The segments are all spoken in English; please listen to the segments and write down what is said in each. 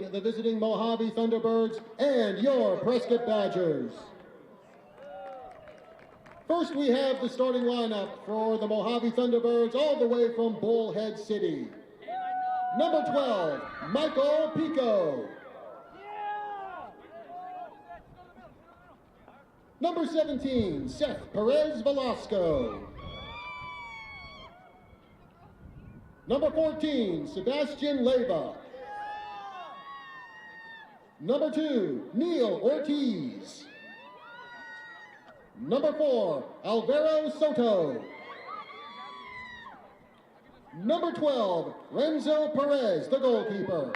the visiting Mojave Thunderbirds and your Prescott Badgers. First, we have the starting lineup for the Mojave Thunderbirds all the way from Bullhead City. Number 12, Michael Pico. Number 17, Seth Perez Velasco. Number 14, Sebastian Leyva. Number 2, Neil Ortiz. Number 4, Alvaro Soto. Number 12, Renzo Perez, the goalkeeper.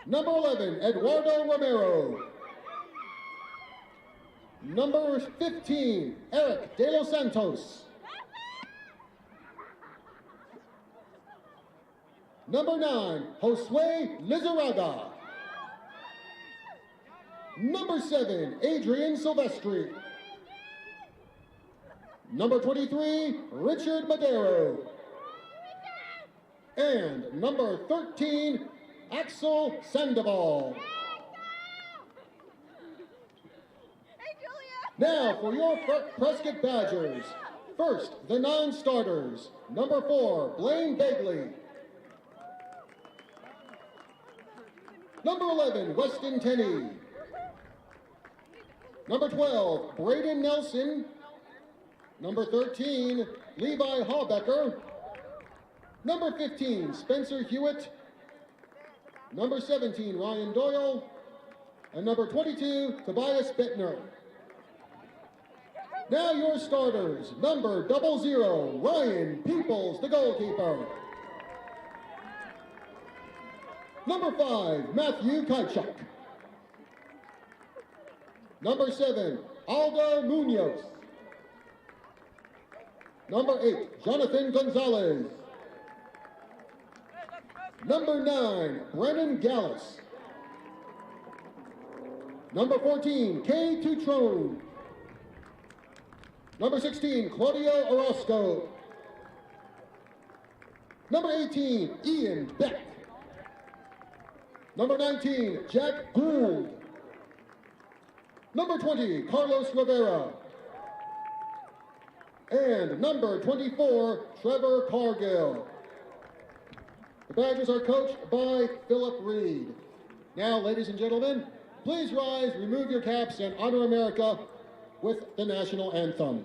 Number 11, Eduardo Romero. Number 15, Eric De Los Santos. Number 9, Josue Lizarraga. Number 7, Adrian Silvestri. Number 23, Richard Madero. And number 13, Axel Sandoval. Now for your Prescott Badgers. First, the non-starters. Number 4, Blaine Bagley. Number 11, Weston Tenney. Number 12, Braden Nelson. Number 13, Levi Hallbecker. Number 15, Spencer Hewitt. Number 17, Ryan Doyle. And number 22, Tobias Bittner. Now your starters. Number 00, Ryan Peoples, the goalkeeper. Number 5, Matthew Kaichuk. Number 7, Aldo Munoz. Number 8, Jonathan Gonzalez. Number 9, Brennan Gallus. Number 14, Kay Tutrone. Number 16, Claudio Orozco. Number 18, Ian Beck. Number 19, Jack Gould. Number 20, Carlos Rivera. And number 24, Trevor Cargill. The Badgers are coached by Philip Reed. Now, ladies and gentlemen, please rise, remove your caps, and honor America with the national anthem.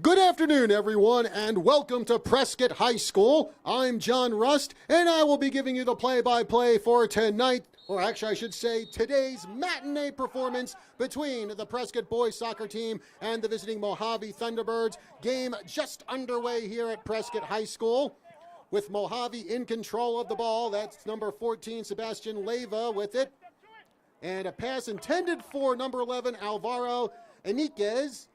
Good afternoon, everyone, and welcome to Prescott High School. I'm John Rust, and I will be giving you the play-by-play for tonight, or actually I should say today's matinee performance between the Prescott boys soccer team and the visiting Mojave Thunderbirds. Game just underway here at Prescott High School with Mojave in control of the ball. That's number 14, Sebastian Leyva with it. And a pass intended for number 11, Alvaro Enriquez.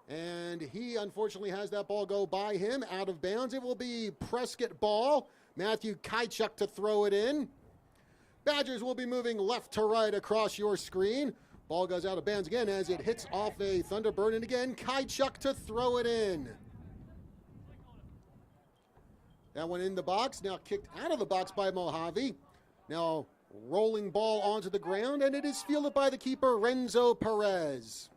And he unfortunately has that ball go by him out of bounds. It will be Prescott ball. Matthew Kajchuk to throw it in. Badgers will be moving left to right across your screen. Ball goes out of bounds again as it hits off a Thunderbird. And again, Kajchuk to throw it in. That one in the box. Now kicked out of the box by Mojave. Now rolling ball onto the ground. And it is fielded by the keeper, Renzo Perez.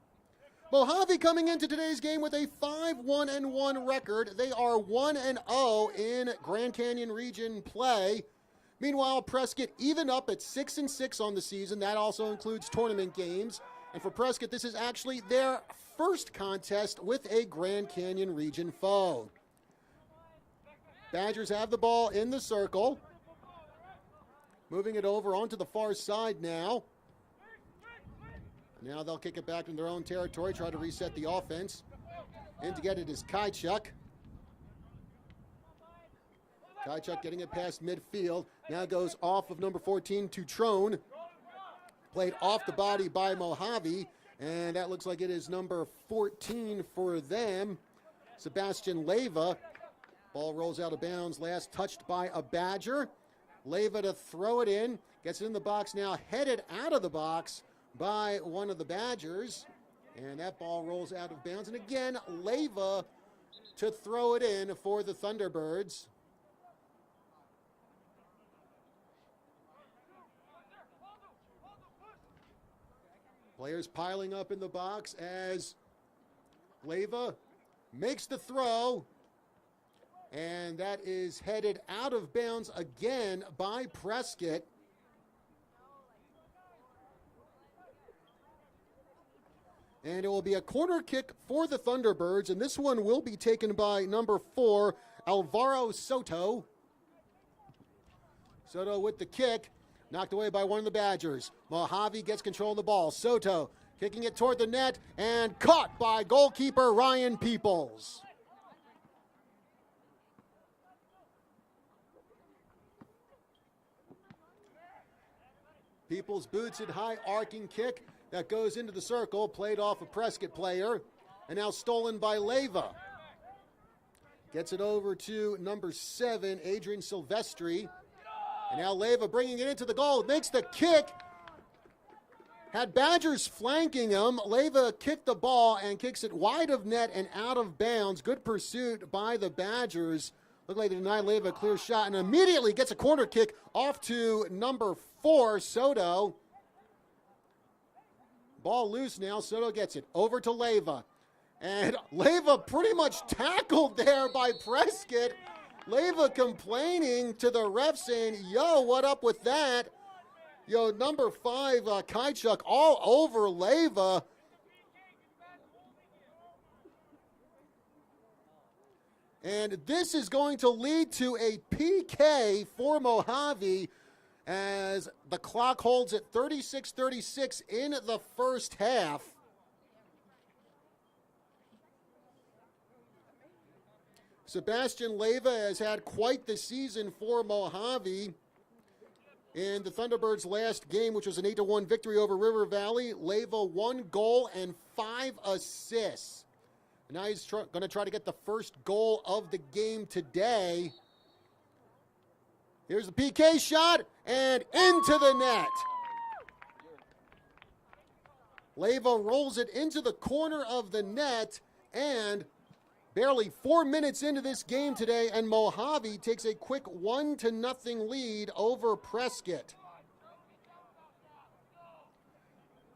Mojave coming into today's game with a 5-1-1 record. They are 1-0 in Grand Canyon region play. Meanwhile, Prescott even up at 6-6 on the season. That also includes tournament games. And for Prescott, this is actually their first contest with a Grand Canyon region foe. Badgers have the ball in the circle. Moving it over onto the far side now. Now they'll kick it back in their own territory, try to reset the offense. In to get it is Kajchuk. Kajchuk getting it past midfield. Now goes off of number 14 to Trone. Played off the body by Mojave. And that looks like it is number 14 for them, Sebastian Leyva. Ball rolls out of bounds, last touched by a Badger. Leyva to throw it in. Gets it in the box now, headed out of the box by one of the Badgers. And that ball rolls out of bounds. And again, Leyva to throw it in for the Thunderbirds. Players piling up in the box as Leyva makes the throw. And that is headed out of bounds again by Prescott. And it will be a corner kick for the Thunderbirds, and this one will be taken by number 4, Alvaro Soto. Soto with the kick, knocked away by one of the Badgers. Mojave gets control of the ball. Soto kicking it toward the net, and caught by goalkeeper Ryan Peoples. Peoples boots it high, arcing kick. That goes into the circle, played off a Prescott player, and now stolen by Leyva. Gets it over to number 7, Adrian Silvestri. And now Leyva bringing it into the goal, makes the kick. Had Badgers flanking him. Leyva kicked the ball and kicks it wide of net and out of bounds. Good pursuit by the Badgers. Looked like they denied Leyva a clear shot and immediately gets a corner kick off to number 4, Soto. Ball loose now. Soto gets it over to Leyva. And Leyva pretty much tackled there by Prescott. Leyva complaining to the ref saying, yo, what up with that? Yo, number 5, Kajchuk all over Leyva. And this is going to lead to a PK for Mojave as the clock holds at 36-36 in the first half. Sebastian Leyva has had quite the season for Mojave. In the Thunderbirds' last game, which was an 8-1 victory over River Valley, Leyva 1 goal and 5 assists. And now he's going to try to get the first goal of the game today. Here's the PK shot, and into the net. Leyva rolls it into the corner of the net, and barely 4 minutes into this game today, and Mojave takes a quick 1-0 lead over Prescott.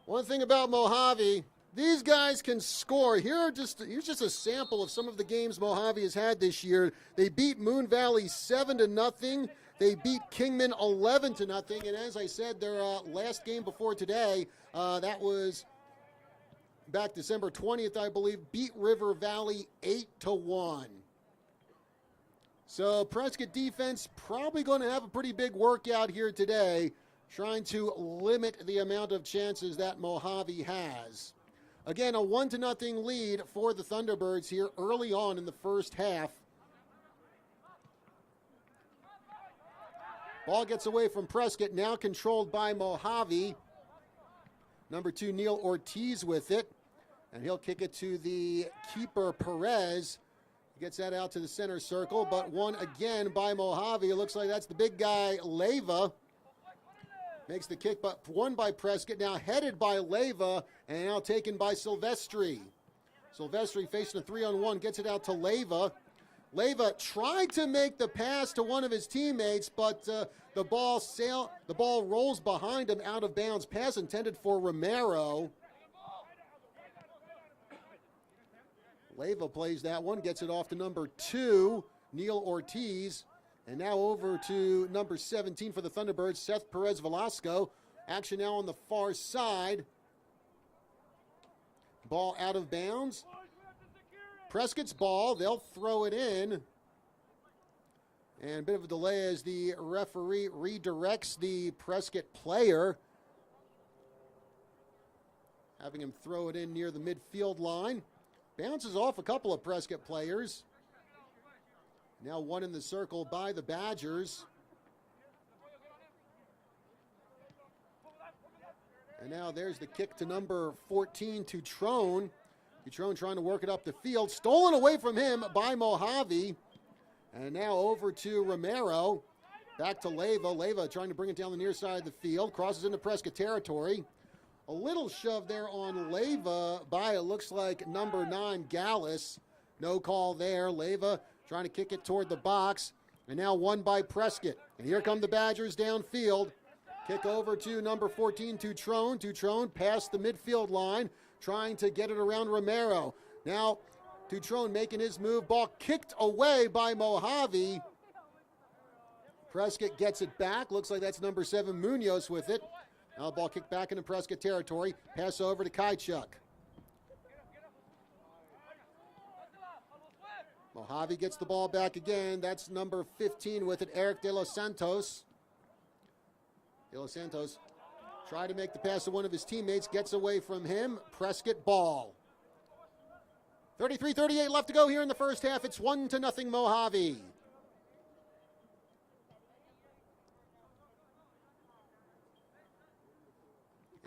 One thing about Mojave, these guys can score. Here's just a sample of some of the games Mojave has had this year. They beat Moon Valley 7-0. They beat Kingman 11-0. And as I said, their last game before today, that was back December 20th, I believe, beat River Valley 8-1. So Prescott defense probably going to have a pretty big workout here today, trying to limit the amount of chances that Mojave has. Again, a 1-0 lead for the Thunderbirds here early on in the first half. Ball gets away from Prescott, now controlled by Mojave. Number 2, Neil Ortiz with it. And he'll kick it to the keeper, Perez. He gets that out to the center circle, but won again by Mojave. It looks like that's the big guy, Leyva. Makes the kick, but won by Prescott. Now headed by Leyva, and now taken by Silvestri. Silvestri facing a 3-on-1, gets it out to Leyva. Leyva tried to make the pass to one of his teammates, but the ball rolls behind him out of bounds. Pass intended for Romero. Leyva plays that one, gets it off to number 2, Neil Ortiz. And now over to number 17 for the Thunderbirds, Seth Perez Velasco. Action now on the far side. Ball out of bounds. Prescott's ball, they'll throw it in. And a bit of a delay as the referee redirects the Prescott player, having him throw it in near the midfield line. Bounces off a couple of Prescott players. Now one in the circle by the Badgers. And now there's the kick to number 14, Tutrone. Tutrone trying to work it up the field. Stolen away from him by Mojave. And now over to Romero. Back to Leyva. Leyva trying to bring it down the near side of the field. Crosses into Prescott territory. A little shove there on Leyva by, it looks like, number 9, Gallus. No call there. Leyva trying to kick it toward the box. And now won by Prescott. And here come the Badgers downfield. Kick over to number 14, Tutrone. Tutrone past the midfield line, trying to get it around Romero. Now Tutrone making his move. Ball kicked away by Mojave. Prescott gets it back. Looks like that's number 7, Munoz with it. Now ball kicked back into Prescott territory. Pass over to Kaichuk. Mojave gets the ball back again. That's number 15 with it, Eric De Los Santos. De Los Santos tried to make the pass to one of his teammates. Gets away from him. Prescott ball. 33-38 left to go here in the first half. It's 1-0 Mojave.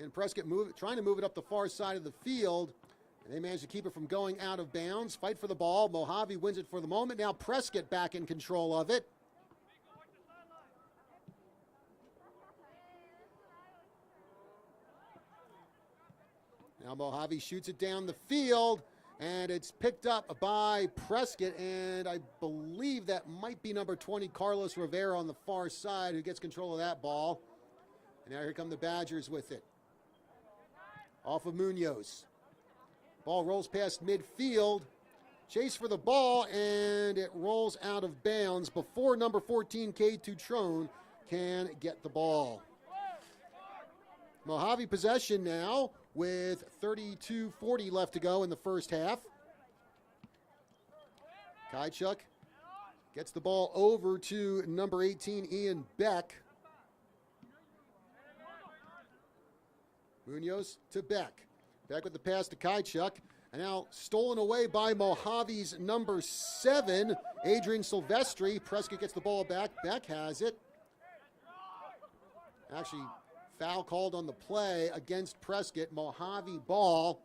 And Prescott trying to move it up the far side of the field. And they managed to keep it from going out of bounds. Fight for the ball. Mojave wins it for the moment. Now Prescott back in control of it. Now Mojave shoots it down the field, and it's picked up by Prescott, and I believe that might be number 20, Carlos Rivera on the far side, who gets control of that ball. And now here come the Badgers with it. Off of Munoz. Ball rolls past midfield. Chase for the ball, and it rolls out of bounds before number 14, K. Tutrone, can get the ball. Mojave possession now with 32:40 left to go in the first half. Kaichuk gets the ball over to number 18, Ian Beck. Munoz to Beck. Beck with the pass to Kaichuk. And now stolen away by Mojave's number 7, Adrian Silvestri. Prescott gets the ball back. Beck has it. Actually, foul called on the play against Prescott. Mojave ball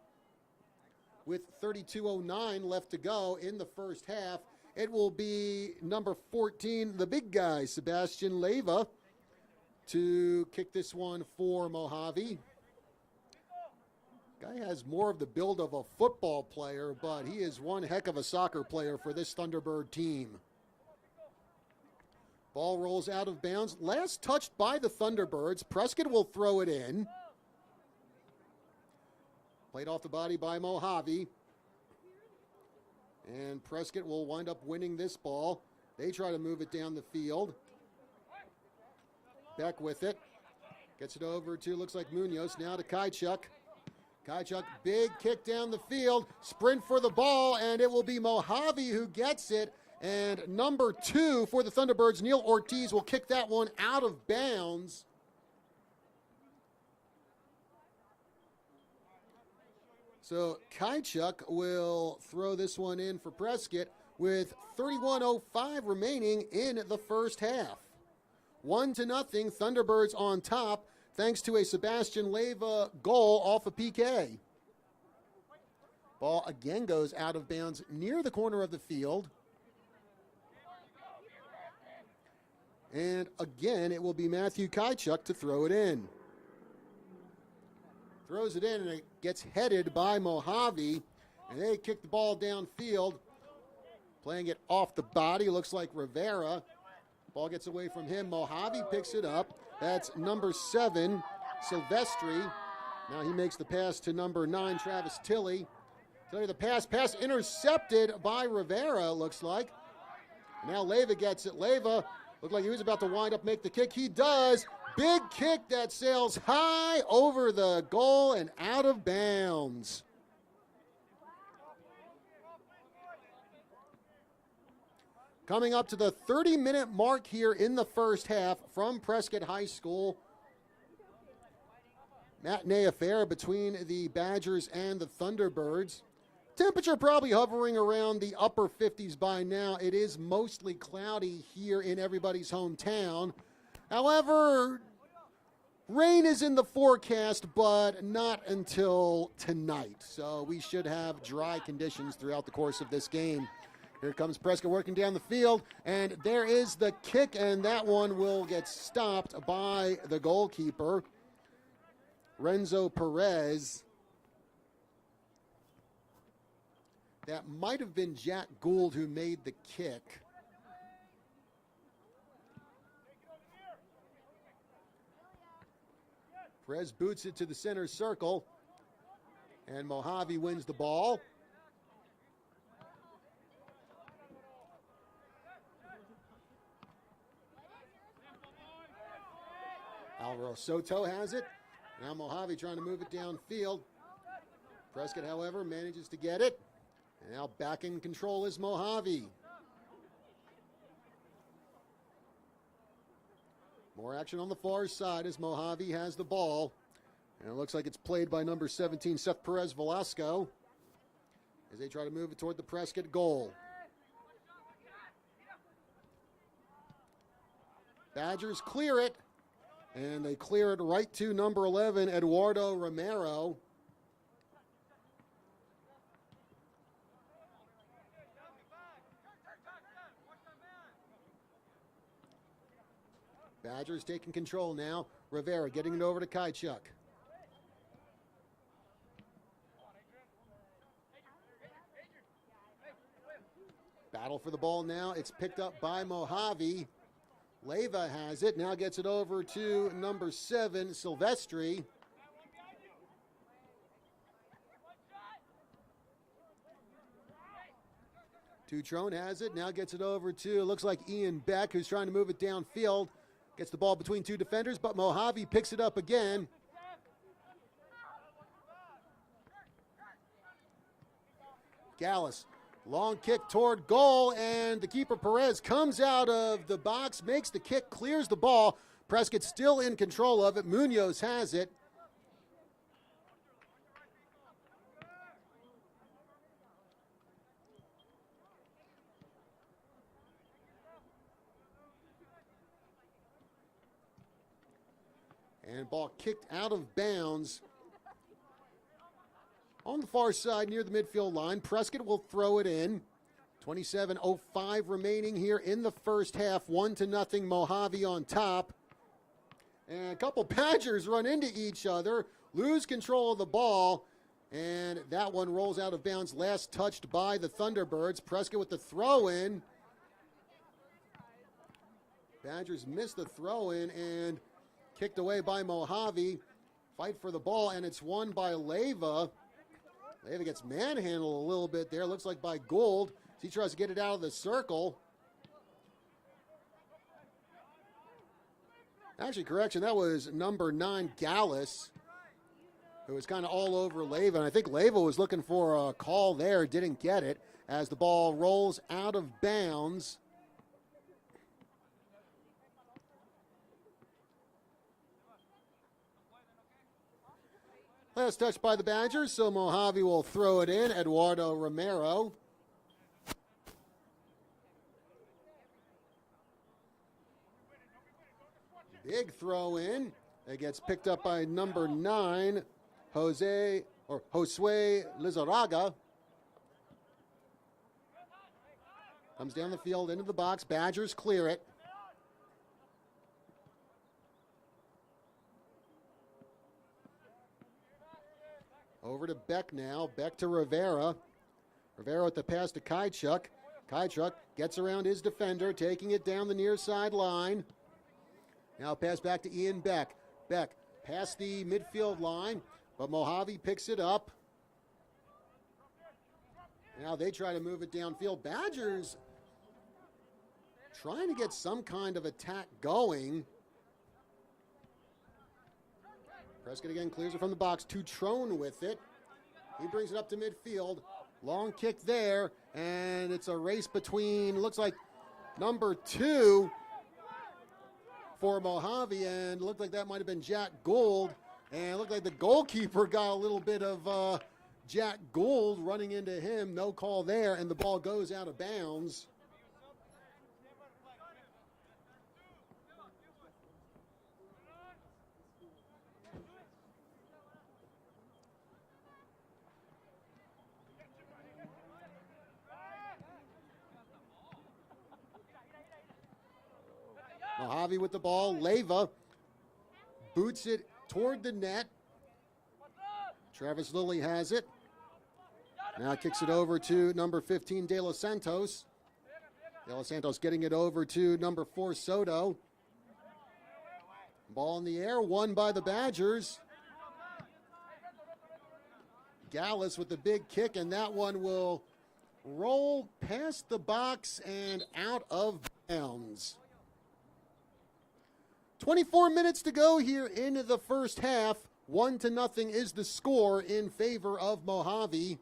with 32:09 left to go in the first half. It will be number 14, the big guy, Sebastian Leyva, to kick this one for Mojave. Guy has more of the build of a football player, but he is one heck of a soccer player for this Thunderbird team. Ball rolls out of bounds. Last touched by the Thunderbirds. Prescott will throw it in. Played off the body by Mojave. And Prescott will wind up winning this ball. They try to move it down the field. Beck with it. Gets it over to, looks like Munoz. Now to Kaichuk. Kaichuk, big kick down the field, sprint for the ball, and it will be Mojave who gets it. And number 2 for the Thunderbirds, Neil Ortiz, will kick that one out of bounds. So Kaichuk will throw this one in for Prescott with 31:05 remaining in the first half. 1-0, Thunderbirds on top, thanks to a Sebastian Leyva goal off a PK. Ball again goes out of bounds near the corner of the field. And again, it will be Matthew Kaichuk to throw it in. Throws it in, and it gets headed by Mojave, and they kick the ball downfield. Playing it off the body, looks like Rivera. Ball gets away from him. Mojave picks it up. That's number 7, Silvestri. Now he makes the pass to number 9, Travis Tilley. Tilley the pass intercepted by Rivera, looks like. Now Leyva gets it. Leyva looked like he was about to wind up, make the kick. He does. Big kick that sails high over the goal and out of bounds. Coming up to the 30-minute mark here in the first half from Prescott High School. Matinee affair between the Badgers and the Thunderbirds. Temperature probably hovering around the upper 50s by now. It is mostly cloudy here in everybody's hometown. However, rain is in the forecast, but not until tonight. So we should have dry conditions throughout the course of this game. Here comes Prescott working down the field, and there is the kick, and that one will get stopped by the goalkeeper, Renzo Perez. That might have been Jack Gould who made the kick. Perez boots it to the center circle, and Mojave wins the ball. Alvaro Soto has it. Now Mojave trying to move it downfield. Prescott, however, manages to get it. And now back in control is Mojave. More action on the far side as Mojave has the ball. And it looks like it's played by number 17, Seth Perez Velasco, as they try to move it toward the Prescott goal. Badgers clear it. And they clear it right to number 11, Eduardo Romero. Badgers taking control now. Rivera getting it over to Kaichuk. Battle for the ball now. It's picked up by Mojave. Leyva has it, now gets it over to number 7, Silvestri. Tutrone has it, now gets it over to, looks like Ian Beck, who's trying to move it downfield. Gets the ball between 2 defenders, but Mojave picks it up again. Gallus. Long kick toward goal, and the keeper Perez comes out of the box, makes the kick, clears the ball. Prescott still in control of it. Munoz has it. And ball kicked out of bounds. On the far side near the midfield line, Prescott will throw it in. 27:05 remaining here in the first half. 1-0 Mojave on top. And a couple Badgers run into each other, lose control of the ball, and that one rolls out of bounds, last touched by the Thunderbirds. Prescott with the throw in. Badgers missed the throw in and kicked away by Mojave. Fight for the ball, and it's won by Leyva. Leyva gets manhandled a little bit there, looks like by Gould. He tries to get it out of the circle. Actually, correction, that was number 9, Gallus. who was kind of all over Leyva. And I think Leyva was looking for a call there, didn't get it, as the ball rolls out of bounds. Last touch by the Badgers, so Mojave will throw it in. Eduardo Romero. Big throw in. It gets picked up by number 9, Josue Lizarraga. Comes down the field into the box. Badgers clear it. Over to Beck now. Beck to Rivera. Rivera with the pass to Kaichuk. Kaichuk gets around his defender, taking it down the near sideline. Now pass back to Ian Beck. Beck past the midfield line, but Mojave picks it up. Now they try to move it downfield. Badgers trying to get some kind of attack going. Prescott again clears it from the box. Tutrone with it. He brings it up to midfield. Long kick there, and it's a race between, looks like, number 2 for Mojave, and looked like that might have been Jack Gould. And it looked like the goalkeeper got a little bit of Jack Gould running into him. No call there, and the ball goes out of bounds. Mojave with the ball. Leyva boots it toward the net. Travis Lilly has it. Now kicks it over to number 15, De Los Santos. De Los Santos getting it over to number 4, Soto. Ball in the air, won by the Badgers. Gallus with the big kick, and that one will roll past the box and out of bounds. 24 minutes to go here in the first half. 1-0 is the score in favor of Mojave.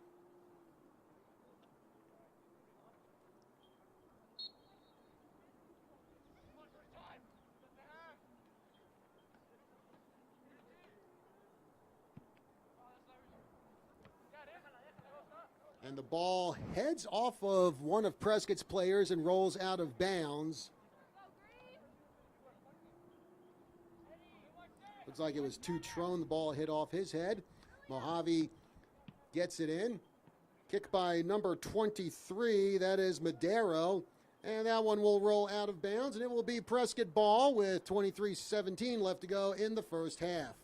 And the ball heads off of one of Prescott's players and rolls out of bounds. Looks like it was Tutrone. The ball hit off his head. Mojave gets it in. Kick by number 23. That is Madero. And that one will roll out of bounds. And it will be Prescott ball with 23:17 left to go in the first half.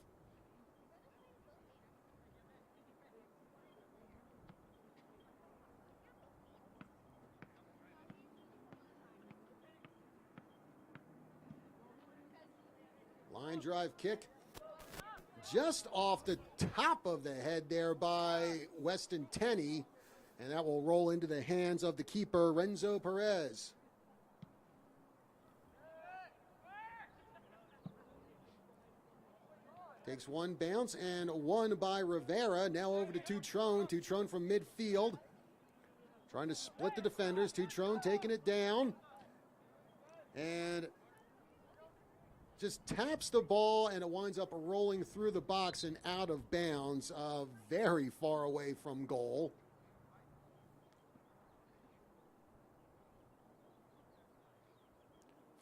Line drive kick just off the top of the head there by Weston Tenney, and that will roll into the hands of the keeper, Renzo Perez. Takes one bounce and one by Rivera. Now over to Tutrone. Tutrone from midfield, trying to split the defenders. Tutrone taking it down, and just taps the ball, and it winds up rolling through the box and out of bounds, very far away from goal.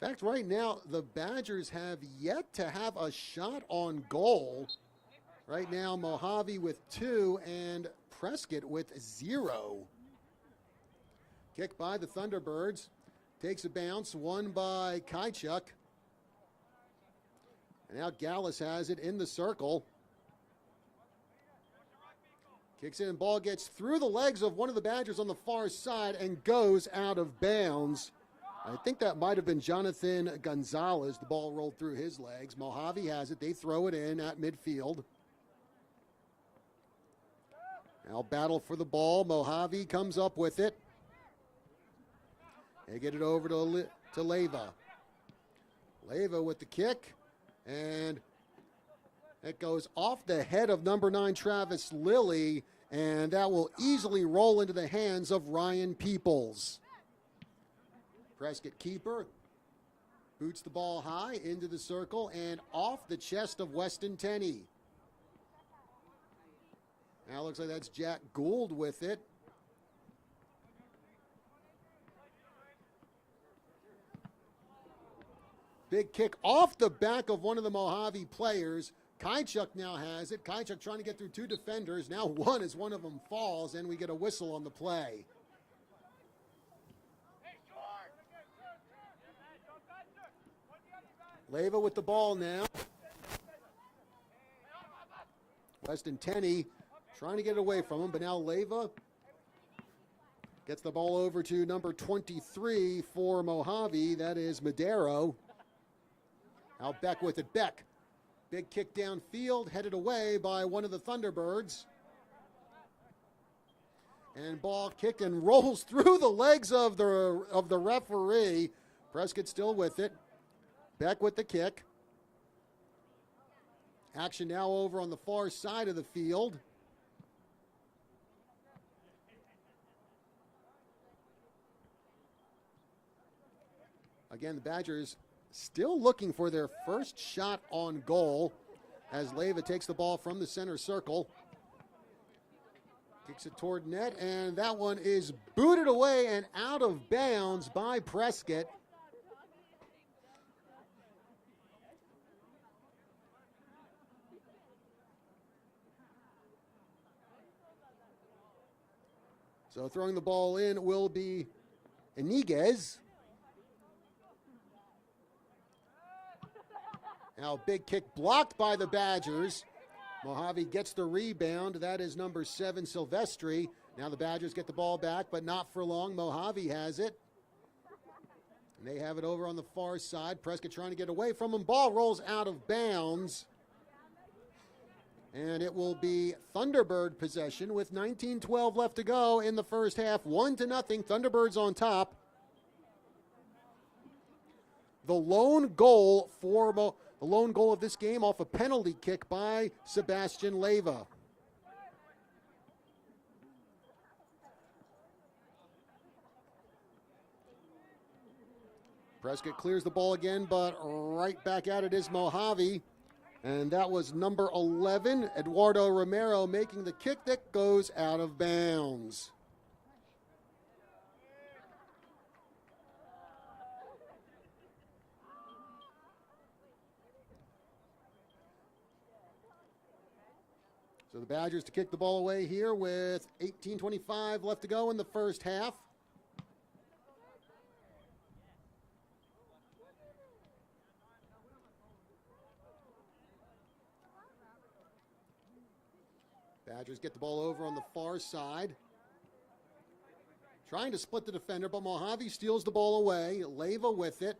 In fact, right now, the Badgers have yet to have a shot on goal. Right now, Mojave with 2 and Prescott with 0. Kick by the Thunderbirds. Takes a bounce, won by Kaichuk. And now Gallus has it in the circle. Kicks in, ball gets through the legs of one of the Badgers on the far side and goes out of bounds. I think that might have been Jonathan Gonzalez. The ball rolled through his legs. Mojave has it. They throw it in at midfield. Now battle for the ball. Mojave comes up with it. They get it over to Leyva. Leyva with the kick. And It goes off the head of number 9, Travis Lilly, and that will easily roll into the hands of Ryan Peoples. Prescott keeper boots the ball high into the circle and off the chest of Weston Tenney. Now looks like that's Jack Gould with it. Big kick off the back of one of the Mojave players. Kajchuk now has it. Kajchuk trying to get through 2 defenders. Now one as one of them falls, and we get a whistle on the play. Leyva with the ball now. Weston Tenney trying to get away from him, but now Leyva gets the ball over to number 23 for Mojave. That is Madero. Now Beck with it. Beck. Big kick downfield, headed away by one of the Thunderbirds. And ball kicked and rolls through the legs of the referee. Prescott still with it. Beck with the kick. Action now over on the far side of the field. Again, the Badgers still looking for their first shot on goal as Leyva takes the ball from the center circle. Kicks it toward net, and that one is booted away and out of bounds by Prescott. So throwing the ball in will be Iniguez. Now big kick blocked by the Badgers. Mojave gets the rebound. That is number 7, Silvestri. Now the Badgers get the ball back, but not for long. Mojave has it. And they have it over on the far side. Prescott trying to get away from him. Ball rolls out of bounds. And it will be Thunderbird possession with 19:12 left to go in the first half. 1-0. Thunderbirds on top. The lone goal of this game off a penalty kick by Sebastian Leyva. Prescott clears the ball again, but right back at it is Mojave. And that was number 11, Eduardo Romero, making the kick that goes out of bounds. So the Badgers to kick the ball away here with 18:25 left to go in the first half. Badgers get the ball over on the far side. Trying to split the defender, but Mojave steals the ball away. Leyva with it.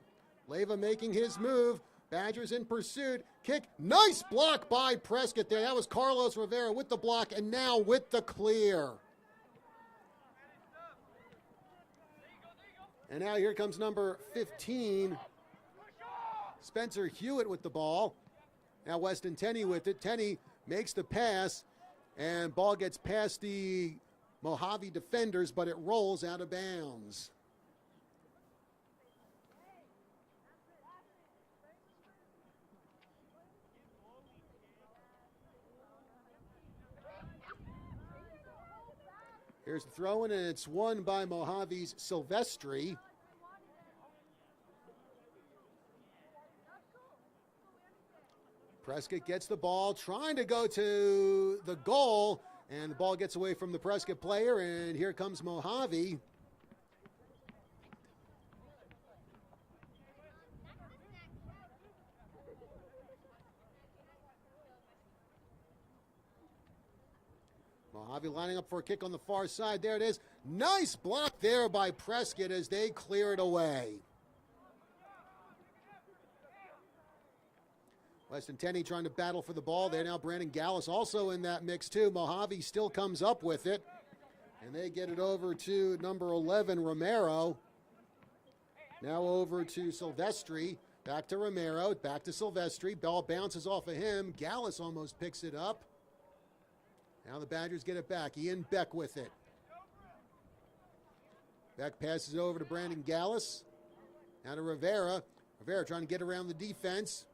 Leyva making his move. Badgers in pursuit. Kick. Nice block by Prescott there. That was Carlos Rivera with the block and now with the clear. And now here comes number 15, Spencer Hewitt with the ball. Now Weston Tenney with it. Tenney makes the pass. And ball gets past the Mojave defenders, but it rolls out of bounds. Here's the throw in, and it's won by Mojave's Silvestri. Prescott gets the ball, trying to go to the goal, and the ball gets away from the Prescott player, and here comes Mojave. Mojave lining up for a kick on the far side. There it is. Nice block there by Prescott as they clear it away. Weston Tenney trying to battle for the ball there. Now Brandon Gallus also in that mix too. Mojave still comes up with it. And they get it over to number 11, Romero. Now over to Silvestri. Back to Romero, back to Silvestri. Ball bounces off of him. Gallus almost picks it up. Now the Badgers get it back. Ian Beck with it. Beck passes it over to Brandon Gallus. Now to Rivera. Rivera trying to get around the defense.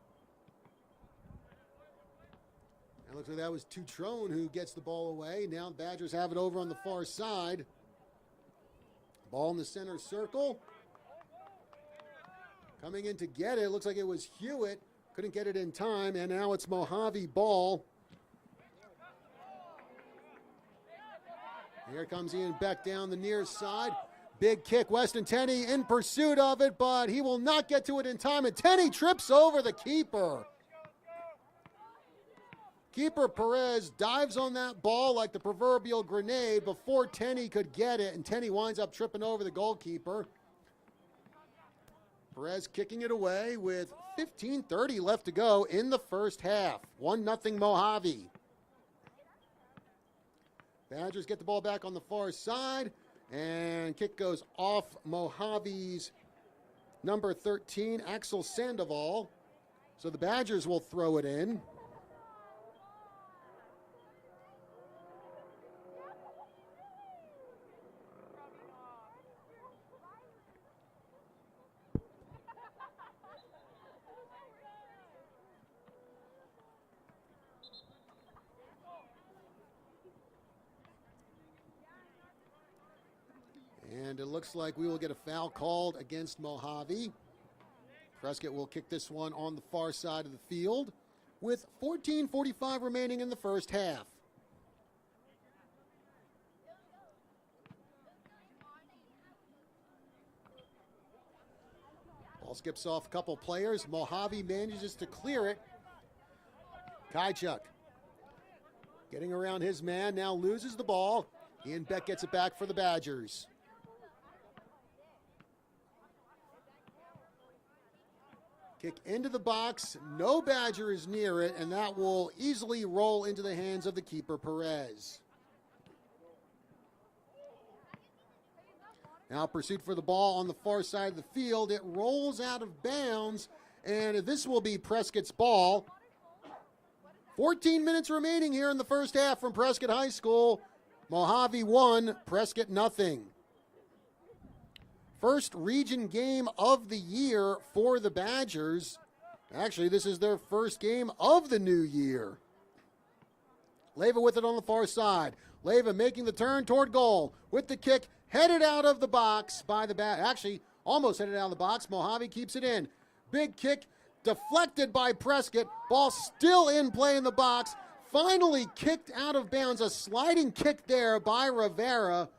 It looks like that was Tutrone who gets the ball away. Now the Badgers have it over on the far side. Ball in the center circle. Coming in to get it. Looks like it was Hewitt. Couldn't get it in time. And now it's Mojave ball. Here comes Ian Beck down the near side. Big kick. Weston Tenney in pursuit of it, but he will not get to it in time. And Tenney trips over the keeper. Keeper Perez dives on that ball like the proverbial grenade before Tenney could get it, and Tenney winds up tripping over the goalkeeper. Perez kicking it away with 15:30 left to go in the first half. 1-0 Mojave. Badgers get the ball back on the far side, and kick goes off Mojave's number 13, Axel Sandoval. So the Badgers will throw it in. And it looks like we will get a foul called against Mojave. Prescott will kick this one on the far side of the field with 14:45 remaining in the first half. Ball skips off a couple players. Mojave manages to clear it. Kajchuk getting around his man, now loses the ball. Ian Beck gets it back for the Badgers. Kick into the box, no Badger is near it, and that will easily roll into the hands of the keeper, Perez. Now pursuit for the ball on the far side of the field. It rolls out of bounds, and this will be Prescott's ball. 14 minutes remaining here in the first half from Prescott High School. Mojave 1, Prescott 0. First region game of the year for the Badgers. Actually, this is their first game of the new year. Leyva with it on the far side. Leyva making the turn toward goal with the kick headed out of the box by the actually almost headed out of the box. Mojave keeps it in. Big kick deflected by Prescott. Ball still in play in the box. Finally kicked out of bounds. A sliding kick there by Rivera.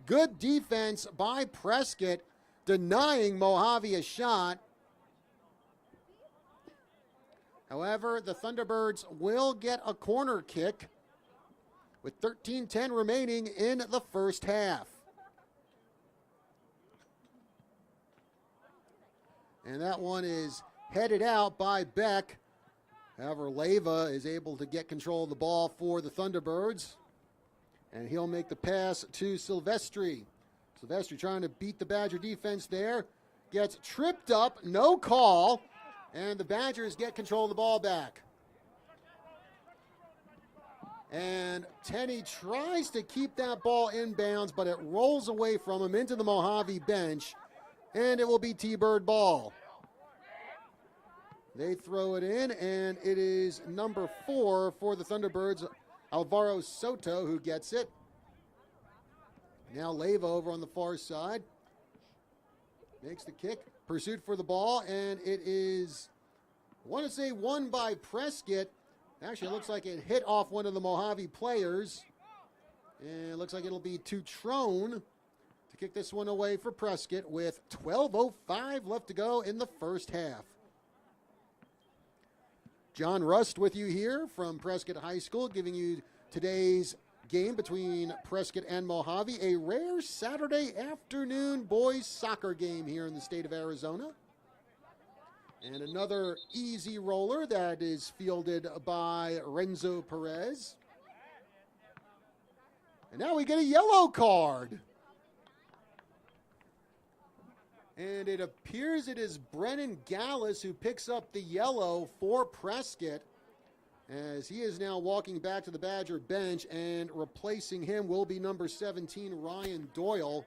Good defense by Prescott, denying Mojave a shot. However, the Thunderbirds will get a corner kick with 13:10 remaining in the first half. And that one is headed out by Beck. However, Leyva is able to get control of the ball for the Thunderbirds. And he'll make the pass to Silvestri. Silvestri trying to beat the Badger defense there. Gets tripped up, no call. And the Badgers get control of the ball back. And Tenney tries to keep that ball inbounds, but it rolls away from him into the Mojave bench. And it will be T-Bird ball. They throw it in, and it is number 4 for the Thunderbirds, Alvaro Soto, who gets it. Now Leyva over on the far side. Makes the kick. Pursuit for the ball, and it is, I want to say, won by Prescott. Actually, it looks like it hit off one of the Mojave players. And it looks like it'll be Tutrone to kick this one away for Prescott with 12:05 left to go in the first half. John Rust with you here from Prescott High School, giving you today's game between Prescott and Mojave, a rare Saturday afternoon boys soccer game here in the state of Arizona. And another easy roller that is fielded by Renzo Perez. And now we get a yellow card. And it appears it is Brennan Gallus who picks up the yellow for Prescott, as he is now walking back to the Badger bench, and replacing him will be number 17, Ryan Doyle.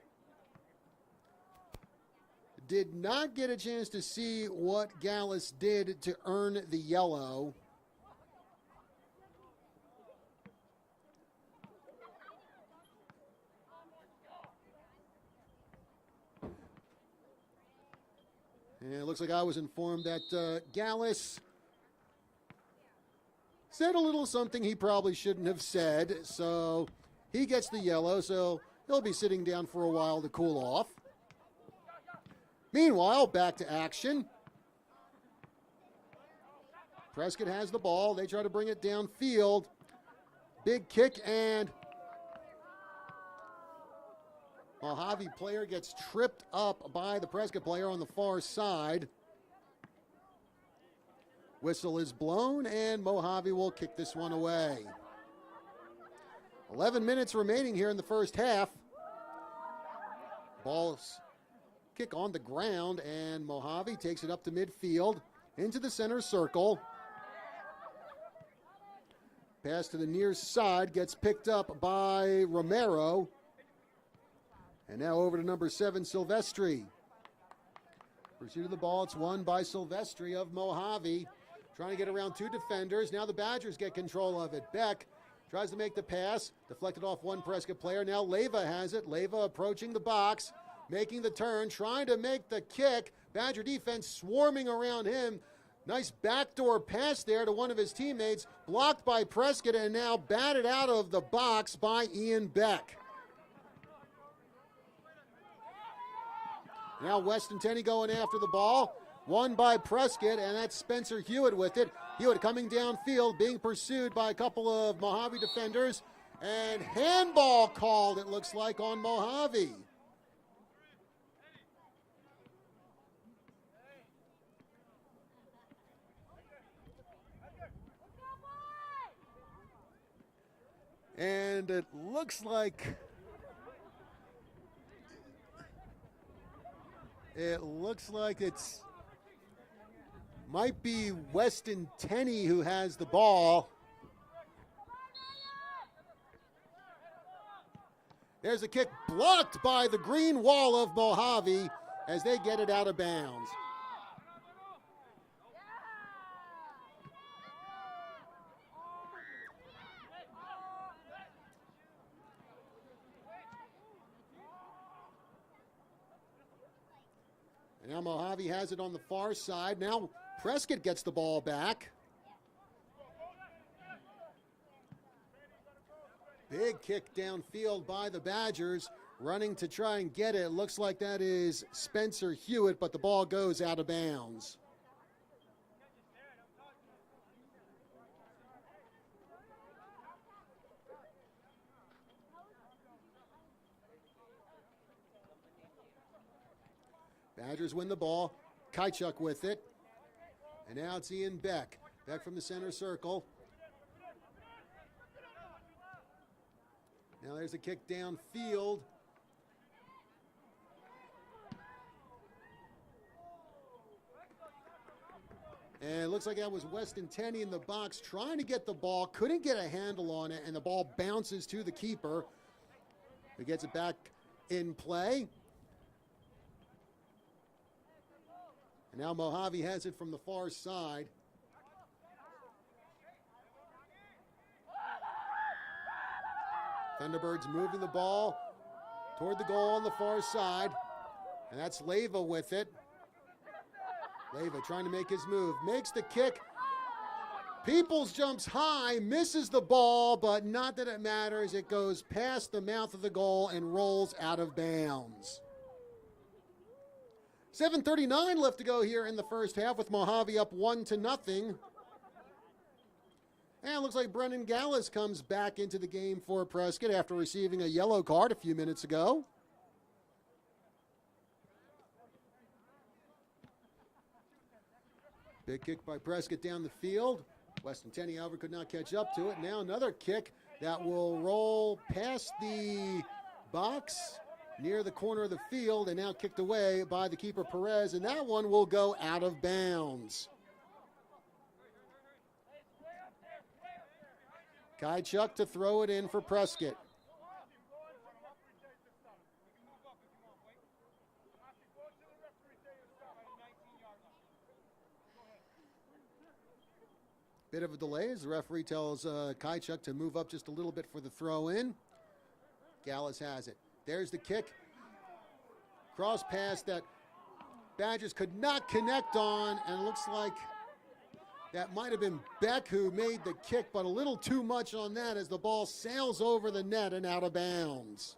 Did not get a chance to see what Gallus did to earn the yellow. And it looks like I was informed that Gallus said a little something he probably shouldn't have said, so he gets the yellow, so he'll be sitting down for a while to cool off. Meanwhile, back to action. Prescott has the ball. They try to bring it downfield. Big kick, and Mojave player gets tripped up by the Prescott player on the far side. Whistle is blown, and Mojave will kick this one away. 11 minutes remaining here in the first half. Ball's kick on the ground, and Mojave takes it up to midfield, into the center circle. Pass to the near side gets picked up by Romero. And now over to number 7, Silvestri. Pursuit of the ball, it's won by Silvestri of Mojave. Trying to get around 2 defenders. Now the Badgers get control of it. Beck tries to make the pass. Deflected off one Prescott player. Now Leyva has it. Leyva approaching the box. Making the turn. Trying to make the kick. Badger defense swarming around him. Nice backdoor pass there to one of his teammates. Blocked by Prescott and now batted out of the box by Ian Beck. Now Weston Tenney going after the ball. Won by Prescott, and that's Spencer Hewitt with it. Hewitt coming downfield, being pursued by a couple of Mojave defenders. And handball called, it looks like, on Mojave. And it looks like it's might be Weston Tenney who has the ball. There's a kick blocked by the green wall of Mojave as they get it out of bounds. And now Mojave has it on the far side. Now Prescott gets the ball back. Big kick downfield by the Badgers, running to try and get it. Looks like that is Spencer Hewitt, but the ball goes out of bounds. Badgers win the ball. Kaichuk with it. And now it's Ian Beck. Beck from the center circle. Now there's a kick downfield. And it looks like that was Weston Tenney in the box trying to get the ball. Couldn't get a handle on it, and the ball bounces to the keeper, who gets it back in play. And now Mojave has it from the far side. Thunderbirds moving the ball toward the goal on the far side. And that's Leyva with it. Leyva trying to make his move. Makes the kick. Peoples jumps high, misses the ball, but not that it matters. It goes past the mouth of the goal and rolls out of bounds. 7:39 left to go here in the first half with Mojave up 1-0. And it looks like Brennan Gallus comes back into the game for Prescott after receiving a yellow card a few minutes ago. Big kick by Prescott down the field. Weston Tenney, however, could not catch up to it. Now another kick that will roll past the box. near the corner of the field and now kicked away by the keeper Perez, and that one will go out of bounds. Kaichuk to throw it in for Prescott. Bit of a delay as the referee tells Kaichuk to move up just a little bit for the throw in. Gallus has it. There's the kick. Cross pass that Badgers could not connect on, and it looks like that might have been Beck who made the kick, but a little too much on that as the ball sails over the net and out of bounds.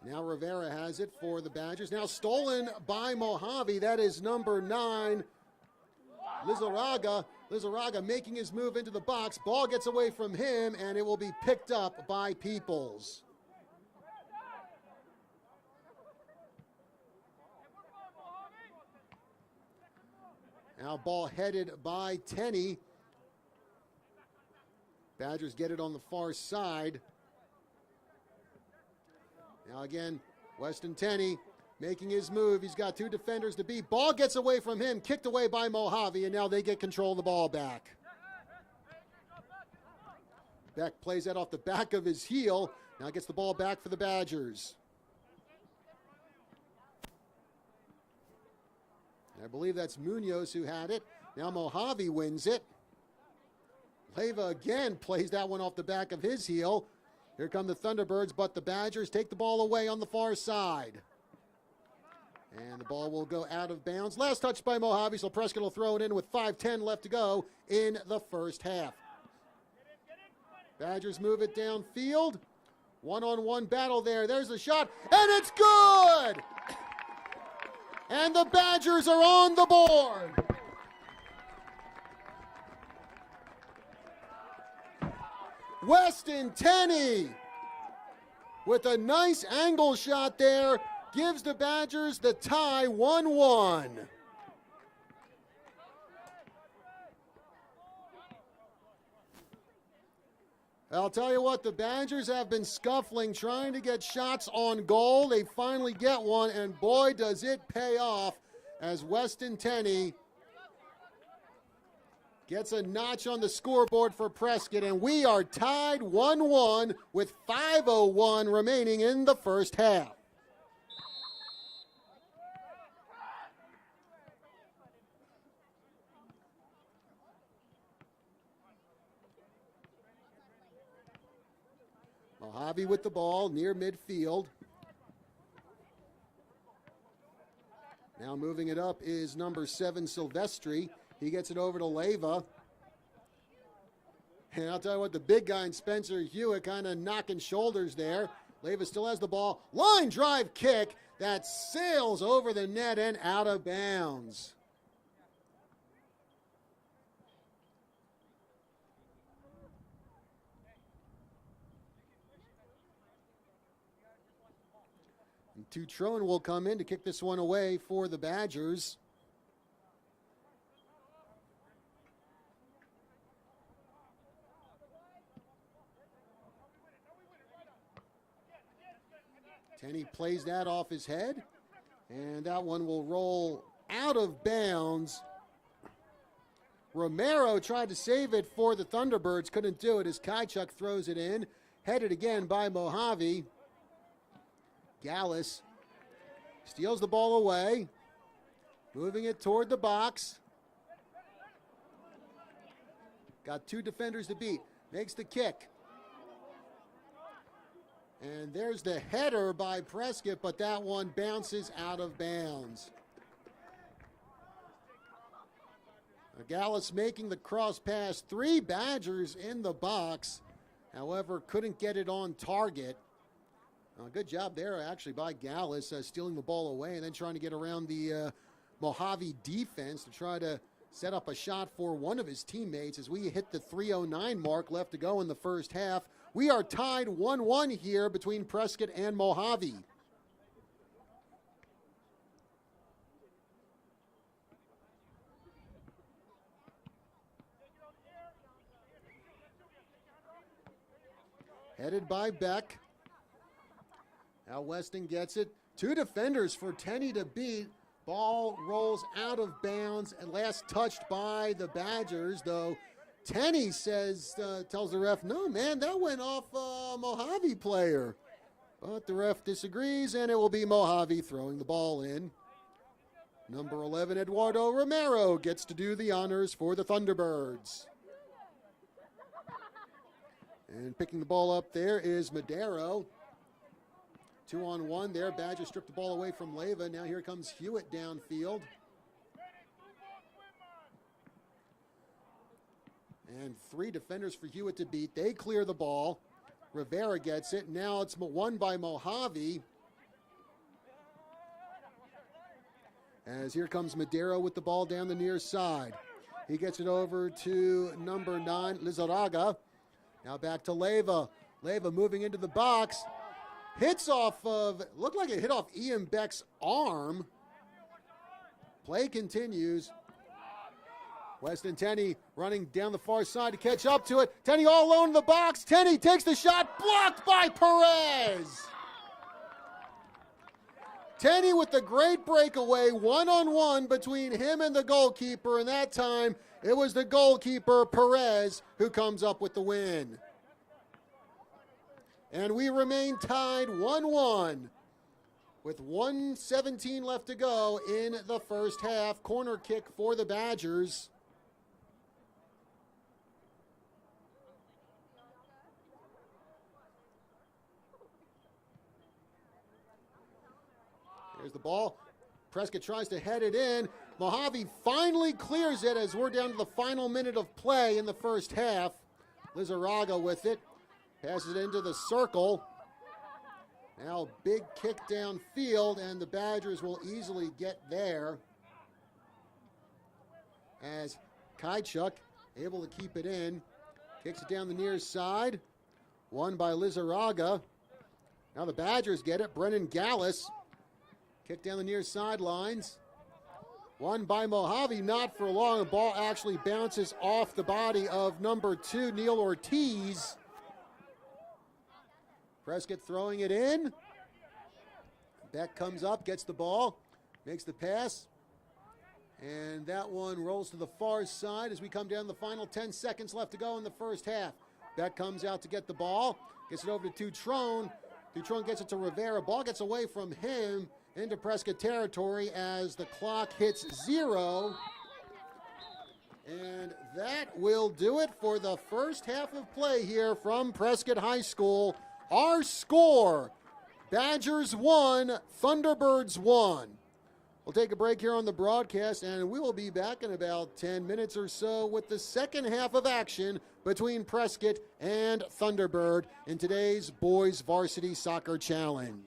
Now Rivera has it for the Badgers. Now stolen by Mojave. That is number 9, Lizarraga. Lizarraga making his move into the box. Ball gets away from him, and it will be picked up by Peoples. Now ball headed by Tenney. Badgers get it on the far side. Now again, Weston Tenney making his move. He's got 2 defenders to beat. Ball gets away from him, kicked away by Mojave, and now they get control of the ball back. Beck plays that off the back of his heel. Now gets the ball back for the Badgers. I believe that's Munoz who had it. Now Mojave wins it. Leyva again plays that one off the back of his heel. Here come the Thunderbirds, but the Badgers take the ball away on the far side. And the ball will go out of bounds. Last touch by Mojave, so Prescott will throw it in with 5:10 left to go in the first half. Badgers move it downfield. One-on-one battle there. There's the shot, and it's good! And the Badgers are on the board. Weston Tenney with a nice angle shot there gives the Badgers the tie 1-1. I'll tell you what, the Badgers have been scuffling, trying to get shots on goal. They finally get one, and boy, does it pay off as Weston Tenney gets a notch on the scoreboard for Prescott, and we are tied 1-1 with 5:01 remaining in the first half. Mojave with the ball near midfield. Now moving it up is number 7, Silvestri. He gets it over to Leyva. And I'll tell you what, the big guy in Spencer Hewitt kind of knocking shoulders there. Leyva still has the ball. Line drive kick that sails over the net and out of bounds. And Tutrone will come in to kick this one away for the Badgers. Tenney plays that off his head, and that one will roll out of bounds. Romero tried to save it for the Thunderbirds, couldn't do it as Kaichuk throws it in. Headed again by Mojave. Gallus steals the ball away, moving it toward the box. Got 2 defenders to beat, makes the kick. And there's the header by Prescott, but that one bounces out of bounds. Gallus making the cross pass. 3 Badgers in the box, however, couldn't get it on target. Good job there, actually, by Gallus, stealing the ball away and then trying to get around the Mojave defense to try to set up a shot for one of his teammates as we hit the 3:09 mark left to go in the first half. We are tied 1-1 here between Prescott and Mojave. headed by Beck. Now Weston gets it. 2 defenders for Tenney to beat. Ball rolls out of bounds and last touched by the Badgers, though Tenney tells the ref, no, man, that went off a Mojave player. But the ref disagrees, and it will be Mojave throwing the ball in. Number 11, Eduardo Romero, gets to do the honors for the Thunderbirds. And picking the ball up there is Madero. 2-on-1 there. Badgers strip the ball away from Leyva. Now here comes Hewitt downfield. And 3 defenders for Hewitt to beat. They clear the ball. Rivera gets it. Now it's won by Mojave. As here comes Madero with the ball down the near side. He gets it over to number 9, Lizarraga. Now back to Leyva. Leyva moving into the box. Hits off of, looked like it hit off Ian Beck's arm. Play continues. Weston Tenney running down the far side to catch up to it. Tenney all alone in the box. Tenney takes the shot, blocked by Perez. Tenney with the great breakaway, 1-on-1 between him and the goalkeeper, and that time it was the goalkeeper, Perez, who comes up with the win. And we remain tied 1-1 with 1:17 left to go in the first half. Corner kick for the Badgers. Here's the ball. Prescott tries to head it in. Mojave finally clears it as we're down to the final minute of play in the first half. Lizarraga with it. Passes it into the circle. Now big kick downfield, and the Badgers will easily get there. As Kaichuk able to keep it in. Kicks it down the near side. Won by Lizarraga. Now the Badgers get it. Brennan Gallus. Kick down the near sidelines. Won by Mojave, not for long. The ball actually bounces off the body of number 2, Neil Ortiz. Prescott throwing it in. Beck comes up, gets the ball, makes the pass. And that one rolls to the far side as we come down the final 10 seconds left to go in the first half. Beck comes out to get the ball, gets it over to Tutrone. Tutrone gets it to Rivera. Ball gets away from him into Prescott territory as the clock hits 0. And that will do it for the first half of play here from Prescott High School. Our score, Badgers 1, Thunderbirds 1. We'll take a break here on the broadcast, and we will be back in about 10 minutes or so with the second half of action between Prescott and Thunderbird in today's Boys Varsity Soccer Challenge.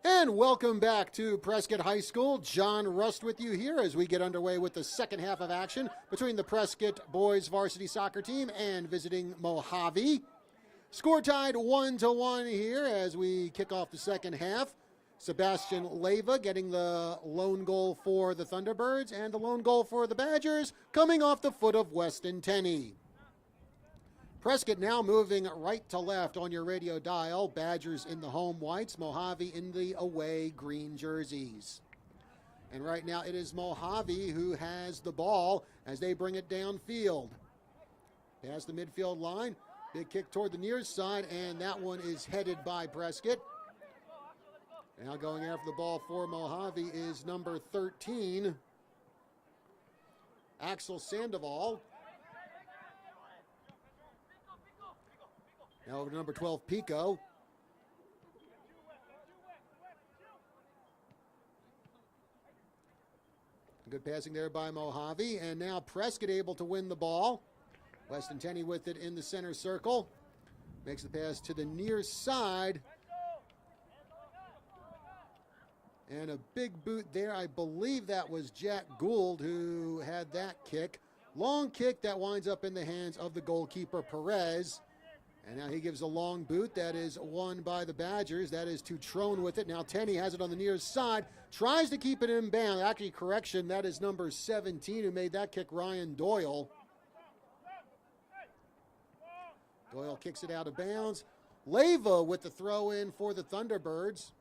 And welcome back to Prescott High School. John Rust with you here as we get underway with the second half of action between the Prescott boys varsity soccer team and visiting Mojave. Score tied 1-1 here as we kick off the second half. Sebastian Leyva getting the lone goal for the Thunderbirds, and the lone goal for the Badgers coming off the foot of Weston Tenney. Prescott now moving right to left on your radio dial. Badgers in the home whites, Mojave in the away green jerseys. And right now it is Mojave who has the ball as they bring it downfield. Past the midfield line, big kick toward the near side, and that one is headed by Prescott. Now going after the ball for Mojave is number 13, Axel Sandoval. Now over to number 12, Pico. Good passing there by Mojave. And now Prescott able to win the ball. Weston Tenney with it in the center circle. Makes the pass to the near side. And a big boot there. I believe that was Jack Gould who had that kick. Long kick that winds up in the hands of the goalkeeper, Perez. And now he gives a long boot. That is won by the Badgers. That is to Trone with it. Now Tenney has it on the near side. Tries to keep it in bounds. Actually, correction, that is number 17 who made that kick, Ryan Doyle. Doyle kicks it out of bounds. Leyva with the throw in for the Thunderbirds